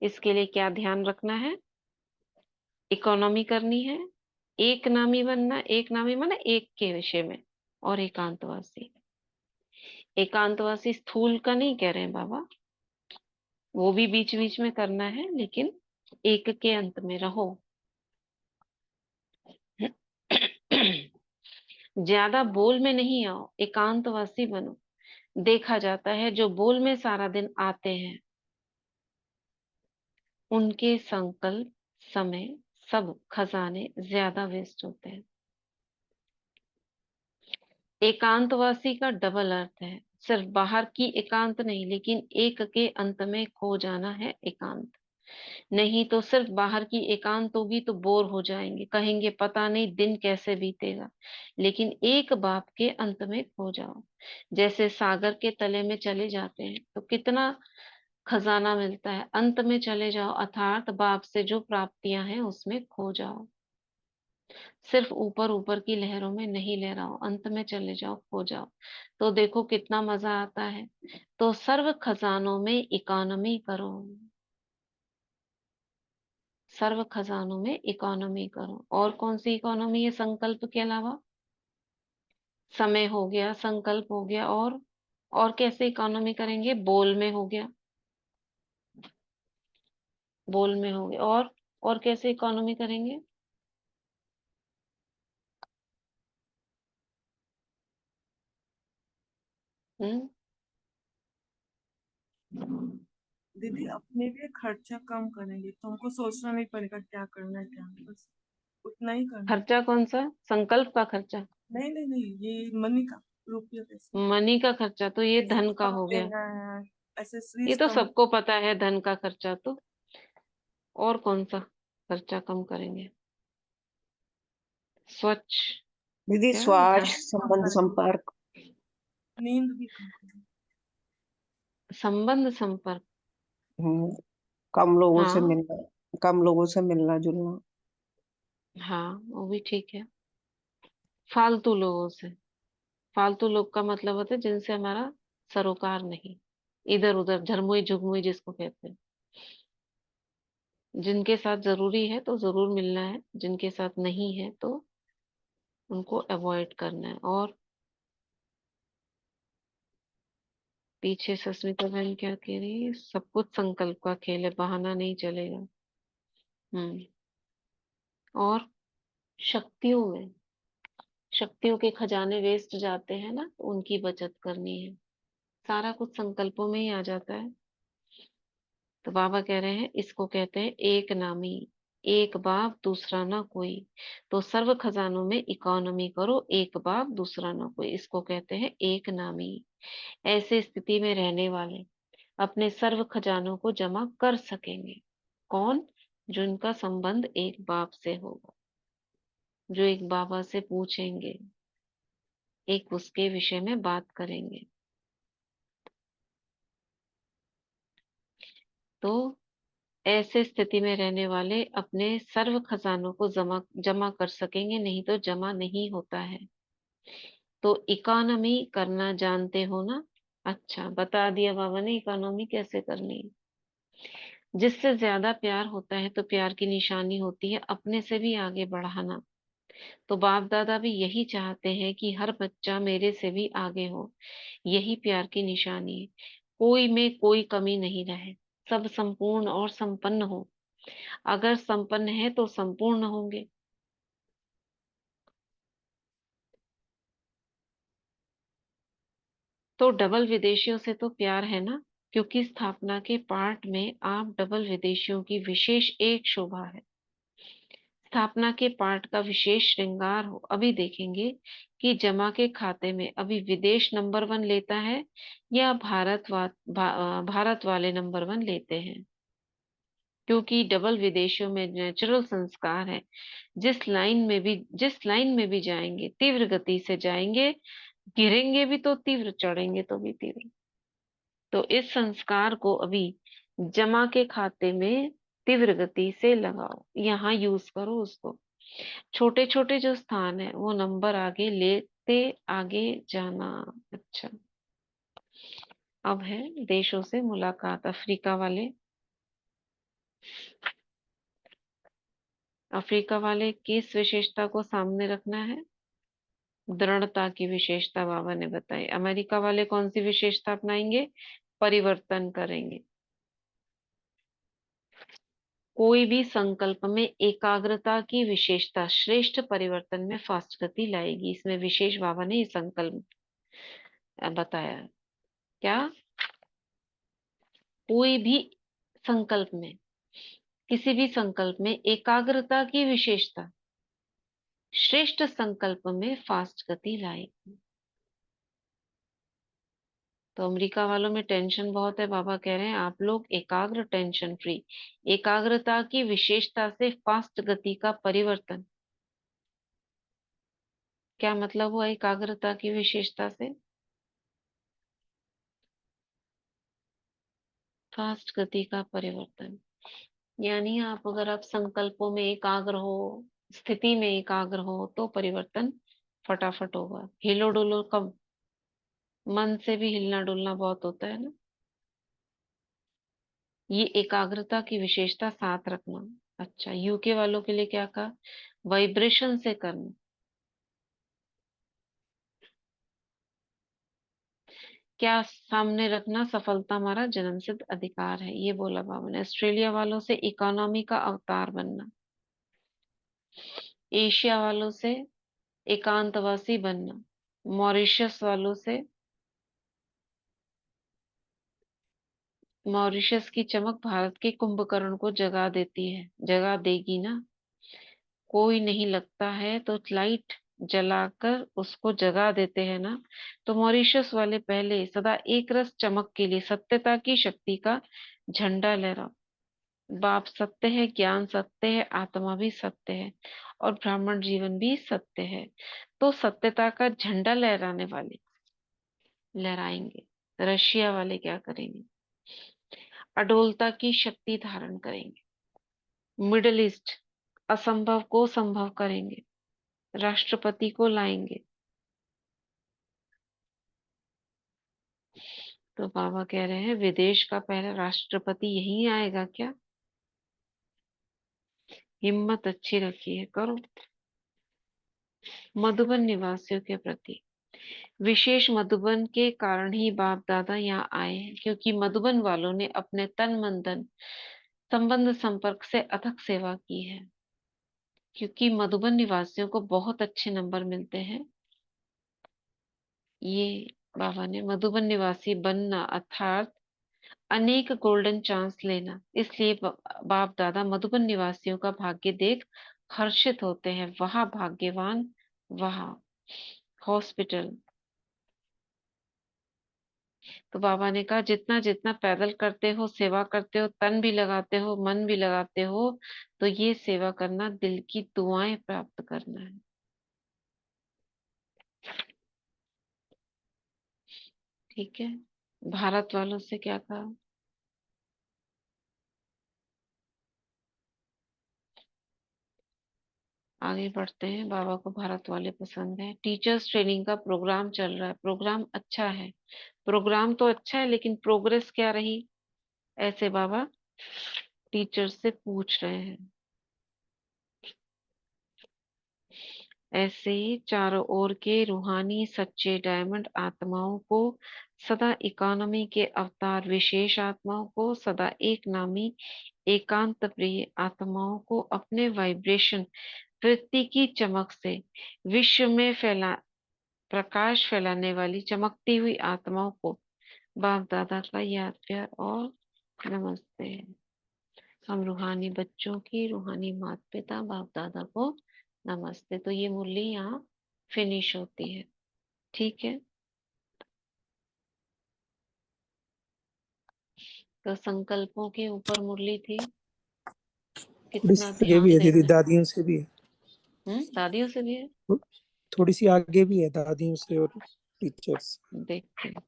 इसके लिए क्या ध्यान रखना है? इकोनॉमी करनी है, एक नामी बनना। एक नामी माने एक के विषय में, और एकांतवासी। एकांतवासी स्थूल का नहीं कह रहे हैं बाबा, वो भी बीच बीच में करना है, लेकिन एक के अंत में रहो। ज्यादा बोल में नहीं आओ, एकांतवासी बनो। देखा जाता है जो बोल में सारा दिन आते हैं, उनके संकल्प, समय, सब खजाने ज्यादा वेस्ट होते हैं। एकांतवासी का डबल अर्थ है, सिर्फ बाहर की एकांत नहीं, लेकिन एक के अंत में खो जाना है एकांत। नहीं तो सिर्फ बाहर की एकांत होगी तो बोर हो जाएंगे, कहेंगे पता नहीं दिन कैसे बीतेगा। लेकिन एक बाप के अंत में खो जाओ, जैसे सागर के तले में चले जाते हैं तो कितना खजाना मिलता है। अंत में चले जाओ, अर्थात बाप से जो प्राप्तियां हैं उसमें खो जाओ। सिर्फ ऊपर ऊपर की लहरों में नहीं लहराओ, अंत में चले जाओ, खो जाओ, तो देखो कितना मजा आता है। तो सर्व खजानों में इकोनॉमी करो, सर्व खजानों में इकोनॉमी करो। और कौन सी इकोनॉमी है संकल्प के अलावा? समय हो गया, संकल्प हो गया, और कैसे इकोनॉमी करेंगे? बोल में हो गया, बोल में हो गया, और कैसे इकोनॉमी करेंगे? हम्म। दीदी अपने लिए खर्चा कम करेंगे तो हमको सोचना नहीं पड़ेगा क्या करना है, क्या नहीं, बस उतना ही करना है। खर्चा कौन सा? संकल्प का खर्चा? नहीं नहीं नहीं, ये मनी का, रुपये पैसे, मनी का खर्चा तो ये गिफ्ट धन का कम हो गया। देना है, ये एसेसरीज तो कम। सबको पता है धन का खर्चा तो। और कौन सा खर्चा कम करेंगे? स्वच्छ दीदी क्या श्वास, था? संबंध, संपर्क। नींद भी कम करें। संबंध संपर्क। कम लोगों से हाँ मिलना, कम लोगों से मिलना जुलना। हाँ, वो भी ठीक है। फालतू लोगों से। फालतू लोग का मतलब होता है जिनसे हमारा सरोकार नहीं, इधर उधर झरमुई झुगमुई जिसको कहते हैं। जिनके साथ जरूरी है तो जरूर मिलना है, जिनके साथ नहीं है तो उनको अवॉइड करना है। और पीछे सस्मिता बहन क्या कह रही है? सब कुछ संकल्प का खेल है, बहाना नहीं चलेगा। हम्म। और शक्तियों में, शक्तियों के खजाने वेस्ट जाते हैं ना, तो उनकी बचत करनी है। सारा कुछ संकल्पों में ही आ जाता है। तो बाबा कह रहे हैं इसको कहते हैं एक नामी, एक बाप दूसरा ना कोई। तो सर्व खजानों में इकोनॉमी करो, एक बाप दूसरा ना कोई, इसको कहते हैं एक नामी। ऐसे स्थिति में रहने वाले अपने सर्व खजानों को जमा कर सकेंगे। कौन? जो इनका संबंध एक बाप से होगा, जो एक बाबा से पूछेंगे, एक उसके विषय में बात करेंगे। तो ऐसे स्थिति में रहने वाले अपने सर्व खजानों को जमा जमा कर सकेंगे, नहीं तो जमा नहीं होता है। तो इकोनॉमी करना जानते हो ना? अच्छा, बता दिया बाबा ने इकोनॉमी कैसे करनी है। जिससे ज्यादा प्यार होता है तो प्यार की निशानी होती है अपने से भी आगे बढ़ाना। तो बाप दादा भी यही चाहते हैं कि हर बच्चा मेरे से भी आगे हो, यही प्यार की निशानी है। कोई में कोई कमी नहीं रहे, सब संपूर्ण और संपन्न हो। अगर संपन्न है तो संपूर्ण होंगे। तो डबल विदेशियों से तो प्यार है ना, क्योंकि स्थापना के पाठ में आप डबल विदेशियों की विशेष एक शोभा है। स्थापना के पाठ का विशेष श्रृंगार हो। अभी देखेंगे कि जमा के खाते में अभी विदेश नंबर 1 लेता है या भारत वाले नंबर 1 लेते हैं। क्योंकि डबल विदेशियों में नेचुरल संस्कार है। जिस लाइन में भी जाएंगे तीव्र गति से जाएंगे, गिरेंगे भी तो तीव्र, चढ़ेंगे तो भी तीव्र। तो इस संस्कार को अभी जमा के खाते में तीव्र गति से लगाओ, यहाँ यूज करो उसको। छोटे छोटे जो स्थान है वो नंबर आगे लेते आगे जाना। अच्छा, अब है देशों से मुलाकात। अफ्रीका वाले, अफ्रीका वाले किस विशेषता को सामने रखना है? दृढ़ता की विशेषता बाबा ने बताई। अमेरिका वाले कौन सी विशेषता अपनाएंगे? परिवर्तन करेंगे। कोई भी संकल्प में एकाग्रता की विशेषता श्रेष्ठ परिवर्तन में फास्ट गति लाएगी। इसमें विशेष बाबा ने ये संकल्प बताया। क्या? कोई भी संकल्प में, किसी भी संकल्प में एकाग्रता की विशेषता श्रेष्ठ संकल्प में फास्ट गति लाएगी। तो अमेरिका वालों में टेंशन बहुत है, बाबा कह रहे हैं आप लोग एकाग्र, टेंशन फ्री। एकाग्रता की विशेषता से फास्ट गति का परिवर्तन। क्या मतलब हुआ एकाग्रता की विशेषता से? फास्ट गति का परिवर्तन यानी अगर आप संकल्पों में एकाग्र हो, स्थिति में एकाग्र हो, तो परिवर्तन फटाफट होगा। हिलो डुलो कब? मन से भी हिलना डुलना बहुत होता है ना। ये एकाग्रता की विशेषता साथ रखना। अच्छा, यूके वालों के लिए क्या कहा? वाइब्रेशन से करना। क्या सामने रखना? सफलता हमारा जन्मसिद्ध अधिकार है, ये बोला बाबा ने। ऑस्ट्रेलिया वालों से इकोनॉमी का अवतार बनना। एशिया वालों से एकांतवासी बनना। मॉरिशस वालों से, मॉरिशस की चमक भारत के कुंभकर्ण को जगा देती है, जगा देगी ना। कोई नहीं लगता है तो लाइट जलाकर उसको जगा देते हैं ना। तो मॉरिशस वाले पहले सदा एक रस चमक के लिए सत्यता की शक्ति का झंडा लहराओ। बाप सत्य है, ज्ञान सत्य है, आत्मा भी सत्य है और ब्राह्मण जीवन भी सत्य है। तो सत्यता का झंडा लहराने वाले लहराएंगे, रशिया वाले क्या करेंगे? अडोलता की शक्ति धारण करेंगे, मिडिल ईस्ट असंभव को संभव करेंगे, राष्ट्रपति को लाएंगे। तो बाबा कह रहे हैं विदेश का पहला राष्ट्रपति यही आएगा क्या? हिम्मत अच्छी रखिए, करो। मधुबन निवासियों के प्रति विशेष मधुबन के कारण ही बाप दादा यहाँ आए हैं, क्योंकि मधुबन वालों ने अपने तन मन धन संबंध संपर्क से अथक सेवा की है। क्योंकि मधुबन निवासियों को बहुत अच्छे नंबर मिलते हैं। ये बाबा ने मधुबन निवासी बनना अर्थात अनेक गोल्डन चांस लेना, इसलिए बाप दादा मधुबन निवासियों का भाग्य देख हर्षित होते हैं। वहां भाग्यवान, वहां हॉस्पिटल। तो बाबा ने कहा जितना जितना पैदल करते हो, सेवा करते हो, तन भी लगाते हो, मन भी लगाते हो, तो ये सेवा करना दिल की दुआएं प्राप्त करना है। ठीक है। भारत वालों से क्या कहा? आगे बढ़ते हैं। बाबा को भारत वाले पसंद है। टीचर्स ट्रेनिंग का प्रोग्राम चल रहा है। प्रोग्राम अच्छा है, प्रोग्राम तो अच्छा है, लेकिन प्रोग्रेस क्या रही? ऐसे बाबा टीचर्स से पूछ रहे हैं। ऐसे ही चारों ओर के रूहानी सच्चे डायमंड आत्माओं को सदा इकोनॉमी के अवतार विशेष आत्माओं को सदा एक नामी एकांत प्रिय आत्माओं को अपने वाइब्रेशन वृत्ति की चमक से विश्व में प्रकाश फैलाने वाली चमकती हुई आत्माओं को बाप दादा का याद प्यार और नमस्ते। हम रूहानी बच्चों की रूहानी माता पिता बाप दादा को नमस्ते। तो ये मुरली यहाँ फिनिश होती है। ठीक है। तो संकल्पों के ऊपर मुरली थी। थोड़ी कितना सी आगे भी ध्यान है दीदी, देना है। दादियों से भी है। दादियों से भी है। थोड़ी सी आगे भी है दादियों से और टीचर्स। देखते हैं।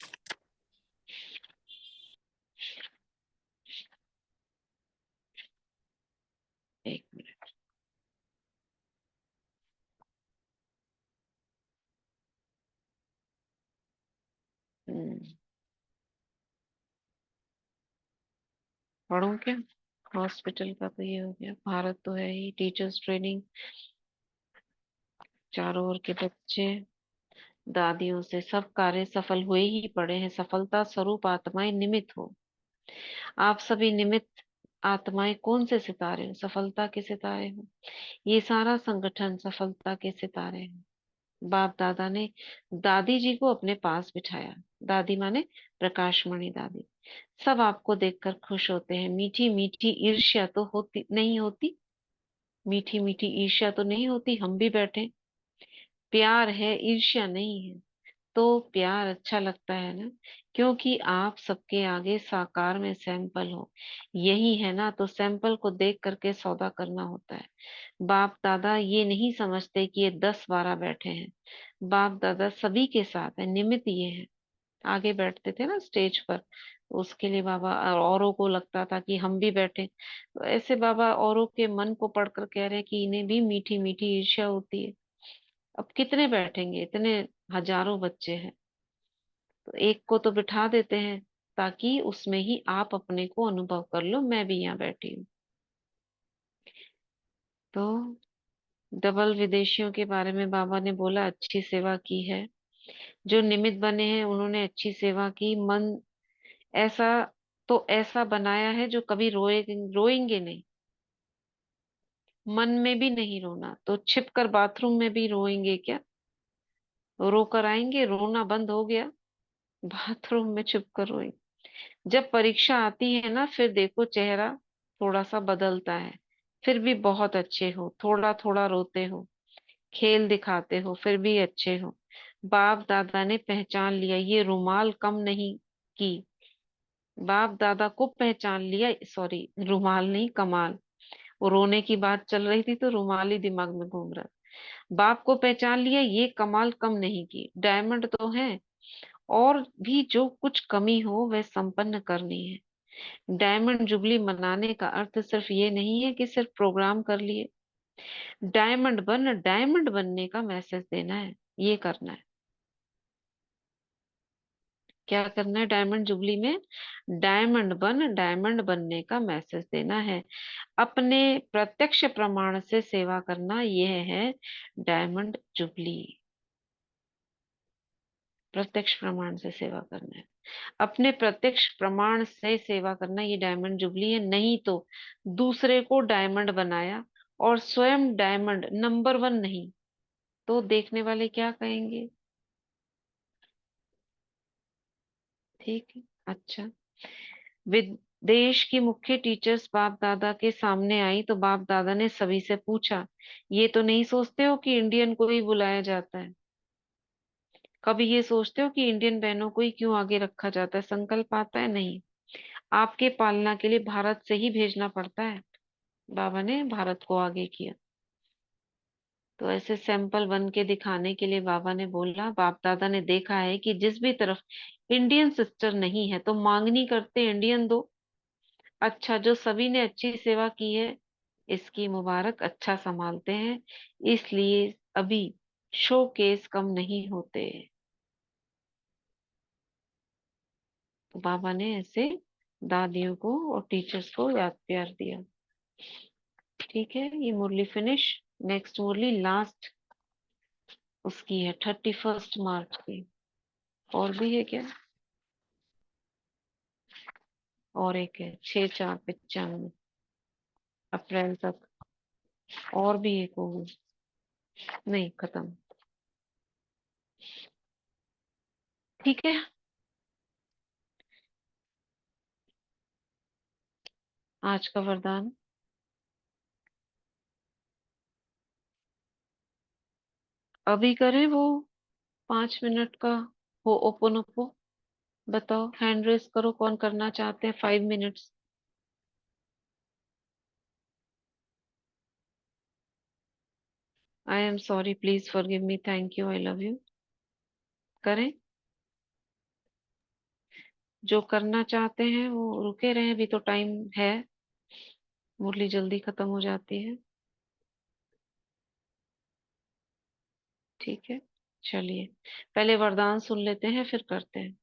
एक मिनट। पढ़ूं क्या? हॉस्पिटल का तो ये हो गया। भारत तो है ही। टीचर्स ट्रेनिंग, चारों ओर के बच्चे, दादियों से सब कार्य सफल हुए ही पड़े हैं। सफलता स्वरूप आत्माएं निमित्त हो। आप सभी निमित्त आत्माएं कौन से सितारे हो? सफलता के सितारे हो। ये सारा संगठन सफलता के सितारे हैं। बाप दादा ने दादी जी को अपने पास बिठाया। दादी माने प्रकाशमणि दादी। सब आपको देखकर खुश होते हैं। मीठी मीठी ईर्ष्या तो होती नहीं होती? मीठी मीठी ईर्ष्या तो नहीं होती? हम भी बैठे। प्यार है, ईर्ष्या नहीं है। तो प्यार अच्छा लगता है ना, क्योंकि आप सबके आगे साकार में सैंपल हो। यही है ना, तो सैंपल को देख करके सौदा करना होता है। बाप दादा ये नहीं समझते कि ये 10-12 बैठे हैं। बाप दादा सभी के साथ है, निमित्त ये है। आगे बैठते थे ना स्टेज पर, उसके लिए बाबा औरों को लगता था कि हम भी बैठे। तो ऐसे बाबा औरों के मन को पढ़कर कह रहे हैं कि इन्हें भी मीठी मीठी ईर्ष्या होती है। अब कितने बैठेंगे? इतने हजारों बच्चे हैं, तो एक को तो बिठा देते हैं, ताकि उसमें ही आप अपने को अनुभव कर लो, मैं भी यहाँ बैठी हूँ। तो डबल विदेशियों के बारे में बाबा ने बोला अच्छी सेवा की है। जो निमित्त बने हैं उन्होंने अच्छी सेवा की। मन ऐसा तो ऐसा बनाया है जो कभी रोएंगे नहीं। मन में भी नहीं रोना, तो छिप कर बाथरूम में भी रोएंगे क्या? रो कर आएंगे, रोना बंद हो गया, बाथरूम में छिप कर रोएंगे। जब परीक्षा आती है ना, फिर देखो चेहरा थोड़ा सा बदलता है। फिर भी बहुत अच्छे हो, थोड़ा थोड़ा रोते हो, खेल दिखाते हो, फिर भी अच्छे हो। बाप दादा ने पहचान लिया, ये रुमाल कम नहीं की, बाप दादा को पहचान लिया, सॉरी रुमाल नहीं कमाल, वो रोने की बात चल रही थी तो रुमाल ही दिमाग में घूम रहा। बाप को पहचान लिया, ये कमाल कम नहीं की, डायमंड तो है, और भी जो कुछ कमी हो वह संपन्न करनी है। डायमंड जुबली मनाने का अर्थ सिर्फ ये नहीं है कि सिर्फ प्रोग्राम कर लिए। डायमंड बनने का मैसेज देना है, ये करना है। क्या करना है डायमंड जुबली में? डायमंड बनने का मैसेज देना है। अपने प्रत्यक्ष प्रमाण से सेवा करना, यह है डायमंड जुबली। प्रत्यक्ष प्रमाण से सेवा करना है, अपने प्रत्यक्ष प्रमाण से सेवा करना, ये डायमंड जुबली है। नहीं तो दूसरे को डायमंड बनाया और स्वयं डायमंड नंबर 1 नहीं, तो देखने वाले क्या कहेंगे? ठीक है। अच्छा, विदेश की मुख्य टीचर्स बाप दादा के सामने आई तो बाप दादा ने सभी से पूछा, ये तो नहीं सोचते हो कि इंडियन को ही बुलाया जाता है? कभी ये सोचते हो कि इंडियन बहनों को ही क्यों आगे रखा जाता है? संकल्प आता है? नहीं, आपके पालना के लिए भारत से ही भेजना पड़ता है। बाबा ने भारत को आगे किया। तो ऐसे सैंपल बन के दिखाने के लिए बाबा ने बोला, बाप दादा ने देखा है कि जिस भी तरफ इंडियन सिस्टर नहीं है तो मांगनी करते इंडियन दो। अच्छा, जो सभी ने अच्छी सेवा की है इसकी मुबारक, अच्छा संभालते हैं, इसलिए अभी शो केस कम नहीं होते। तो बाबा ने ऐसे दादियों को और टीचर्स को याद प्यार दिया। ठीक है, ये मुरली फिनिश। नेक्स्ट मुरली लास्ट उसकी है 31 मार्च की। और भी है क्या? और एक है 6/4/95 अप्रैल तक। और भी एक होगी, नहीं खत्म। ठीक है, आज का वरदान। अभी करें वो 5 मिनट का हो ओपन। बताओ, हैंड रेस करो, कौन करना चाहते हैं? 5 minutes. I am sorry, please forgive me, thank you, I love you. करें? जो करना चाहते हैं वो रुके रहे, अभी तो टाइम है, मुरली जल्दी खत्म हो जाती है। ठीक है, चलिए पहले वरदान सुन लेते हैं फिर करते हैं।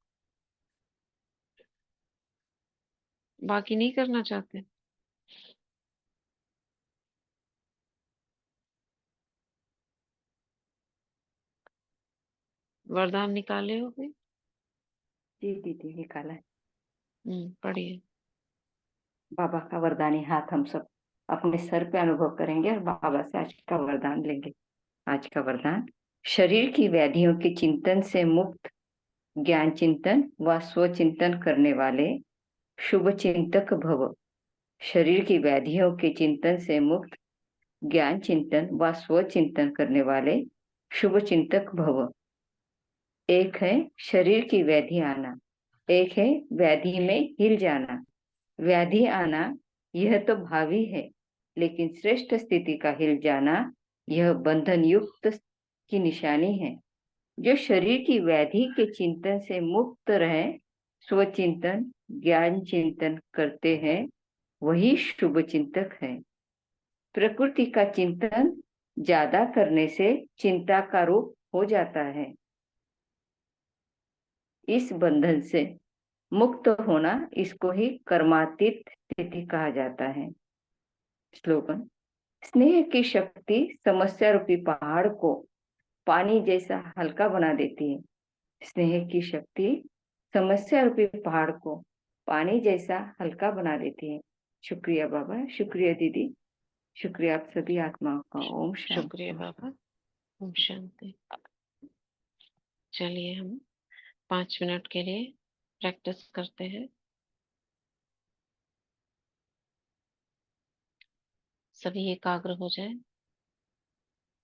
बाकी नहीं करना चाहते? वरदान निकाले हो गए? जी दीदी निकाला है। पढ़िए। बाबा का वरदानी हाथ हम सब अपने सर पे अनुभव करेंगे और बाबा से आज का वरदान लेंगे। आज का वरदान, शरीर की व्याधियों के चिंतन से मुक्त, ज्ञान चिंतन व स्वचिंतन करने वाले शुभ चिंतक भव। शरीर की व्याधियों के चिंतन से मुक्त, ज्ञान चिंतन व स्वचिंतन करने वाले शुभ चिंतक भव। एक है शरीर की व्याधि आना, एक है व्याधि में हिल जाना। व्याधि आना यह तो भावी है, लेकिन श्रेष्ठ स्थिति का हिल जाना यह बंधन युक्त की निशानी है। जो शरीर की व्याधि के चिंतन से मुक्त रहे, स्वचिंतन ज्ञान चिंतन करते हैं, वही शुभ चिंतक है। प्रकृति का चिंतन ज्यादा करने से चिंता का रूप हो जाता है। इस बंधन से मुक्त होना, इसको ही कर्मातीत स्थिति कहा जाता है। स्लोगन, स्नेह की शक्ति समस्या रूपी पहाड़ को पानी जैसा हल्का बना देती है। स्नेह की शक्ति समस्या रूपी पहाड़ को पानी जैसा हल्का बना देती है। शुक्रिया बाबा, शुक्रिया दीदी, शुक्रिया आप सभी आत्माओं का। ओम शुक्रिया शांति। बाबा। ओम शांति। चलिए हम 5 मिनट के लिए प्रैक्टिस करते हैं। सभी एकाग्र हो जाए,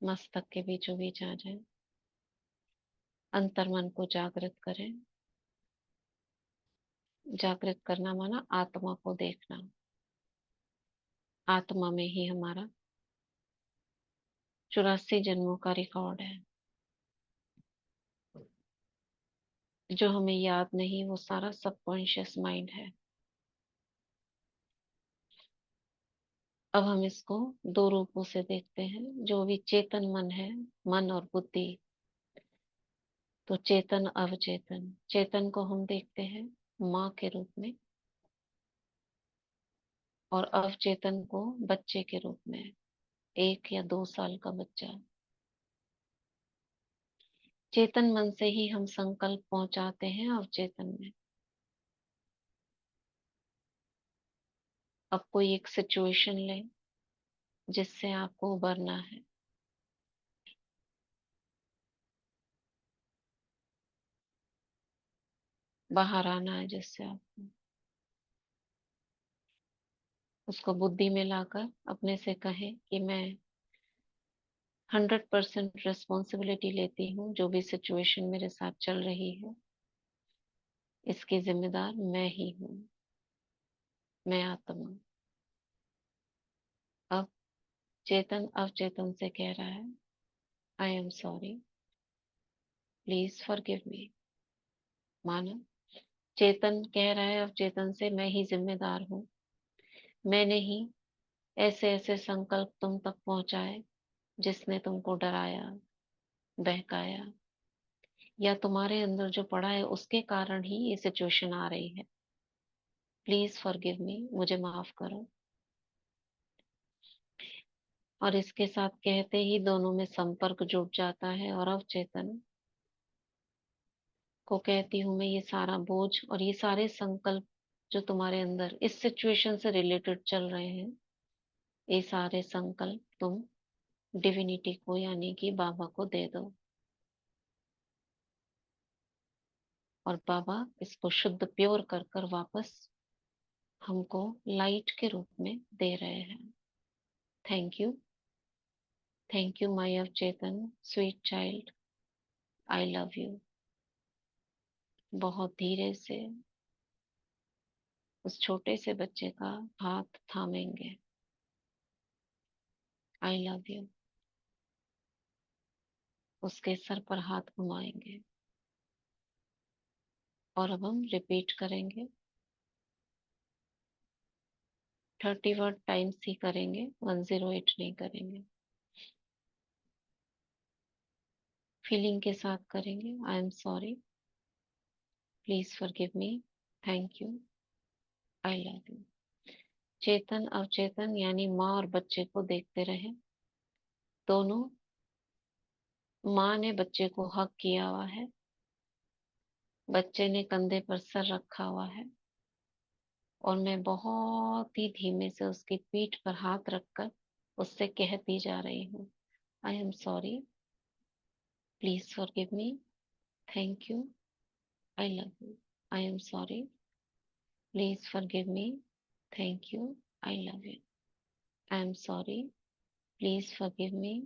मस्तक के बीचों बीच आ जाए, अंतर्मन को जागृत करें। जागृत करना माना आत्मा को देखना। आत्मा में ही हमारा 84 जन्मों का रिकॉर्ड है। जो हमें याद नहीं वो सारा सबकॉन्शियस माइंड है। अब हम इसको दो रूपों से देखते हैं। जो भी चेतन मन है, मन और बुद्धि, तो चेतन अवचेतन। चेतन को हम देखते हैं माँ के रूप में और अवचेतन को बच्चे के रूप में, 1 या 2 साल का बच्चा। चेतन मन से ही हम संकल्प पहुंचाते हैं अवचेतन में। अब कोई एक सिचुएशन ले जिससे आपको उबरना है। बाहर आना है, जिससे आपको उसको बुद्धि में लाकर अपने से कहें कि मैं 100% रिस्पॉन्सिबिलिटी लेती हूँ। जो भी सिचुएशन मेरे साथ चल रही है इसकी जिम्मेदार मैं ही हूँ, मैं आत्मा। अब चेतन अवचेतन से कह रहा है आई एम सॉरी, प्लीज फॉरगिव मी। माना चेतन कह रहा है अवचेतन से मैं ही जिम्मेदार हूँ, मैंने ही ऐसे ऐसे संकल्प तुम तक पहुंचाए जिसने तुमको डराया, बहकाया, या तुम्हारे अंदर जो पड़ा है उसके कारण ही ये सिचुएशन आ रही है। प्लीज फॉरगिव मी, मुझे माफ करो। और इसके साथ कहते ही दोनों में संपर्क जुड़ जाता है और अवचेतन को कहती हूँ मैं ये सारा बोझ और ये सारे संकल्प जो तुम्हारे अंदर इस सिचुएशन से रिलेटेड चल रहे हैं, ये सारे संकल्प तुम डिविनिटी को यानी कि बाबा को दे दो। और बाबा इसको शुद्ध प्योर कर कर वापस हमको लाइट के रूप में दे रहे हैं। थैंक यू माय अवचेतन sweet child, I love you. बहुत धीरे से उस छोटे से बच्चे का हाथ थामेंगे। I love you. उसके सर पर हाथ घुमाएंगे और अब हम रिपीट करेंगे। 30 वर्ड टाइम्स ही करेंगे, 108 नहीं करेंगे। फीलिंग के साथ करेंगे। I am sorry, please forgive me, thank you, I love you. चेतन अवचेतन यानी माँ और बच्चे को देखते रहे। दोनों, माँ ने बच्चे को हक किया हुआ है, बच्चे ने कंधे पर सर रखा हुआ है, और मैं बहुत ही धीमे से उसकी पीठ पर हाथ रखकर उससे कहती जा रही हूँ आई am sorry, please forgive me, thank you, I love you. I am sorry, please forgive me, thank you, I love you. I am sorry, please forgive me,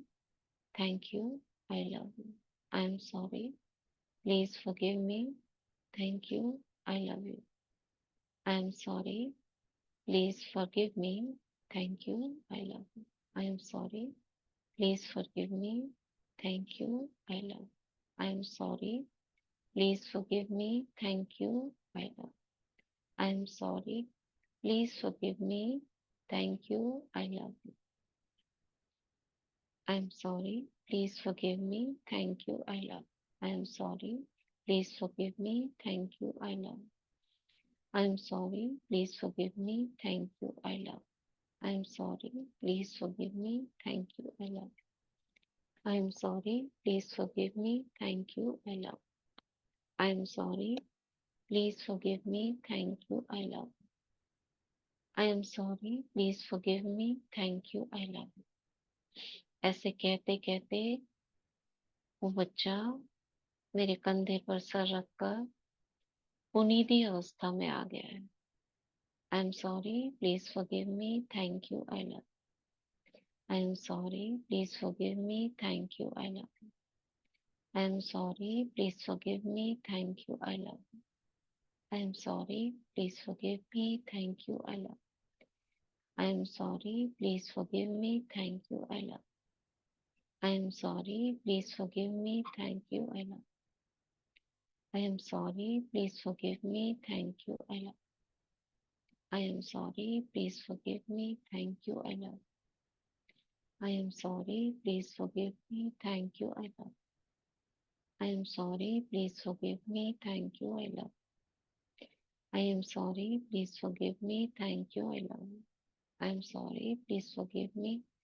thank you, I love you. I am sorry, please forgive me, thank you, I love you. I am sorry, please forgive me, thank you, I love you. I am sorry, please forgive me, thank you, I love. I am sorry, please forgive me, thank you, I love. I am sorry, please forgive me, thank you, I love you. I am sorry, please forgive me, thank you, I love. I am sorry, please forgive me, thank you, I love. I am sorry, please forgive me, thank you, I love. I am sorry, please forgive me, thank you, I love. I am sorry, please forgive me, thank you, I love. I am sorry, please forgive me, thank you, I love. I am sorry, please forgive me, thank you, I love. ऐसे कहते कहते वो बच्चा मेरे कंधे पर sir रखकर पुनीदी अवस्था में आ गया है। I am sorry, please forgive me, thank you, I love. I am sorry, please forgive me, thank you, I love. I am sorry, please forgive me, thank you, I love. I am sorry. Please forgive me. Thank you. I love. I am sorry. Please forgive me. Thank you. I love. I am sorry. Please forgive me. Thank you. I love. I am sorry. Please forgive me. Thank you. I love. I am sorry. Please forgive me. Thank you. I love. I am sorry. Please forgive me. Thank you. I love. I am sorry. Please forgive me. Thank you. I love. I am sorry. Please forgive me. Thank you. I love. I am sorry. Please forgive me.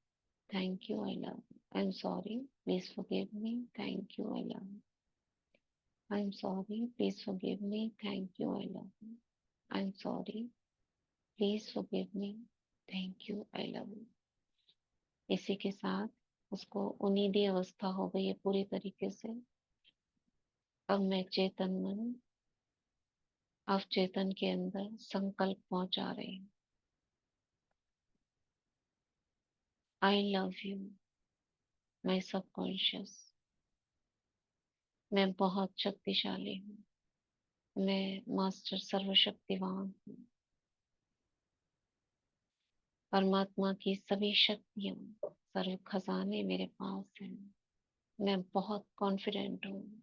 Thank you. I love. I am sorry. Please forgive me. Thank you. I love. I am sorry. Please forgive me. Thank you. I love. I am sorry. Please forgive me. Thank you. I love. इसी के साथ उसको उन्नीदी अवस्था हो गई है पूरी तरीके से। अब मैं चेतन मन अवचेतन के अंदर संकल्प पहुंचा रही हूँ। आई लव यू माई सबकॉन्शियस। मैं बहुत शक्तिशाली हूँ। मैं मास्टर सर्वशक्तिवान हूँ। परमात्मा की सभी शक्तियाँ सर्व खजाने मेरे पास हैं। मैं बहुत कॉन्फिडेंट हूँ।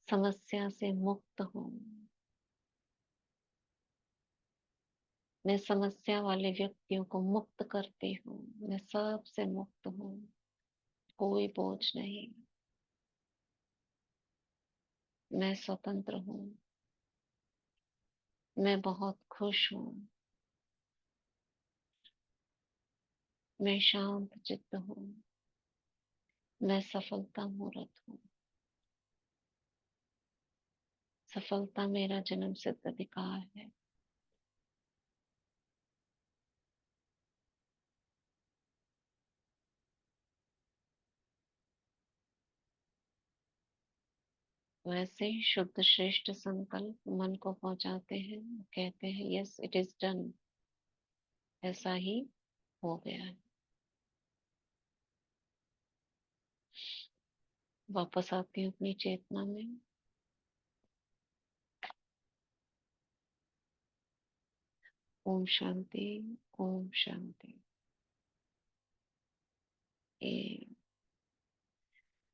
समस्या से मुक्त हूँ। मैं समस्या वाले व्यक्तियों को मुक्त करती हूँ। मैं सबसे मुक्त हूँ। कोई बोझ नहीं। मैं स्वतंत्र हूँ। मैं बहुत खुश हूँ। मैं शांत चित्त हूँ। मैं सफलता मूर्त हूँ। सफलता मेरा जन्म सिद्ध अधिकार है। वैसे ही शुद्ध श्रेष्ठ संकल्प मन को पहुंचाते हैं, कहते हैं यस इट इज डन। ऐसा ही हो गया है। वापस आती हूँ अपनी चेतना में। ओम शांति। ओम शांति।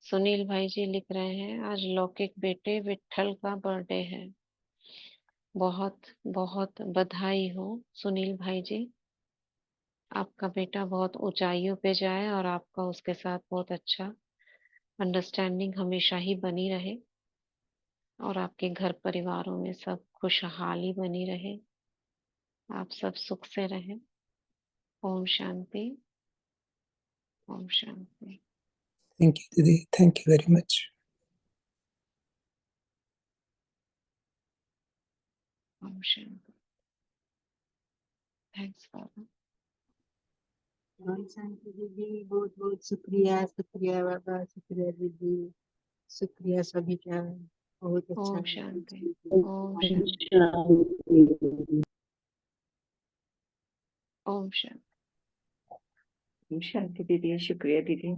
सुनील भाई जी लिख रहे हैं आज लौकिक बेटे विट्ठल का बर्थडे है। बहुत बहुत बधाई हो सुनील भाई जी। आपका बेटा बहुत ऊंचाइयों पे जाए और आपका उसके साथ बहुत अच्छा अंडरस्टैंडिंग हमेशा ही बनी रहे और आपके घर परिवारों में सब खुशहाली बनी रहे। आप सब सुख से रहें। ओम शांति। ओम शांति। थैंक यू दीदी, थैंक यू वेरी मच। ओम शांति। Thanks father. ओम शांति दीदी, बहुत बहुत शुक्रिया। शुक्रिया बाबा, शुक्रिया दीदी, शुक्रिया सभी का। बहुत अच्छा ओम है। शांति। ओम शांति। ओम शांति। शांति दीदी, शुक्रिया दीदी।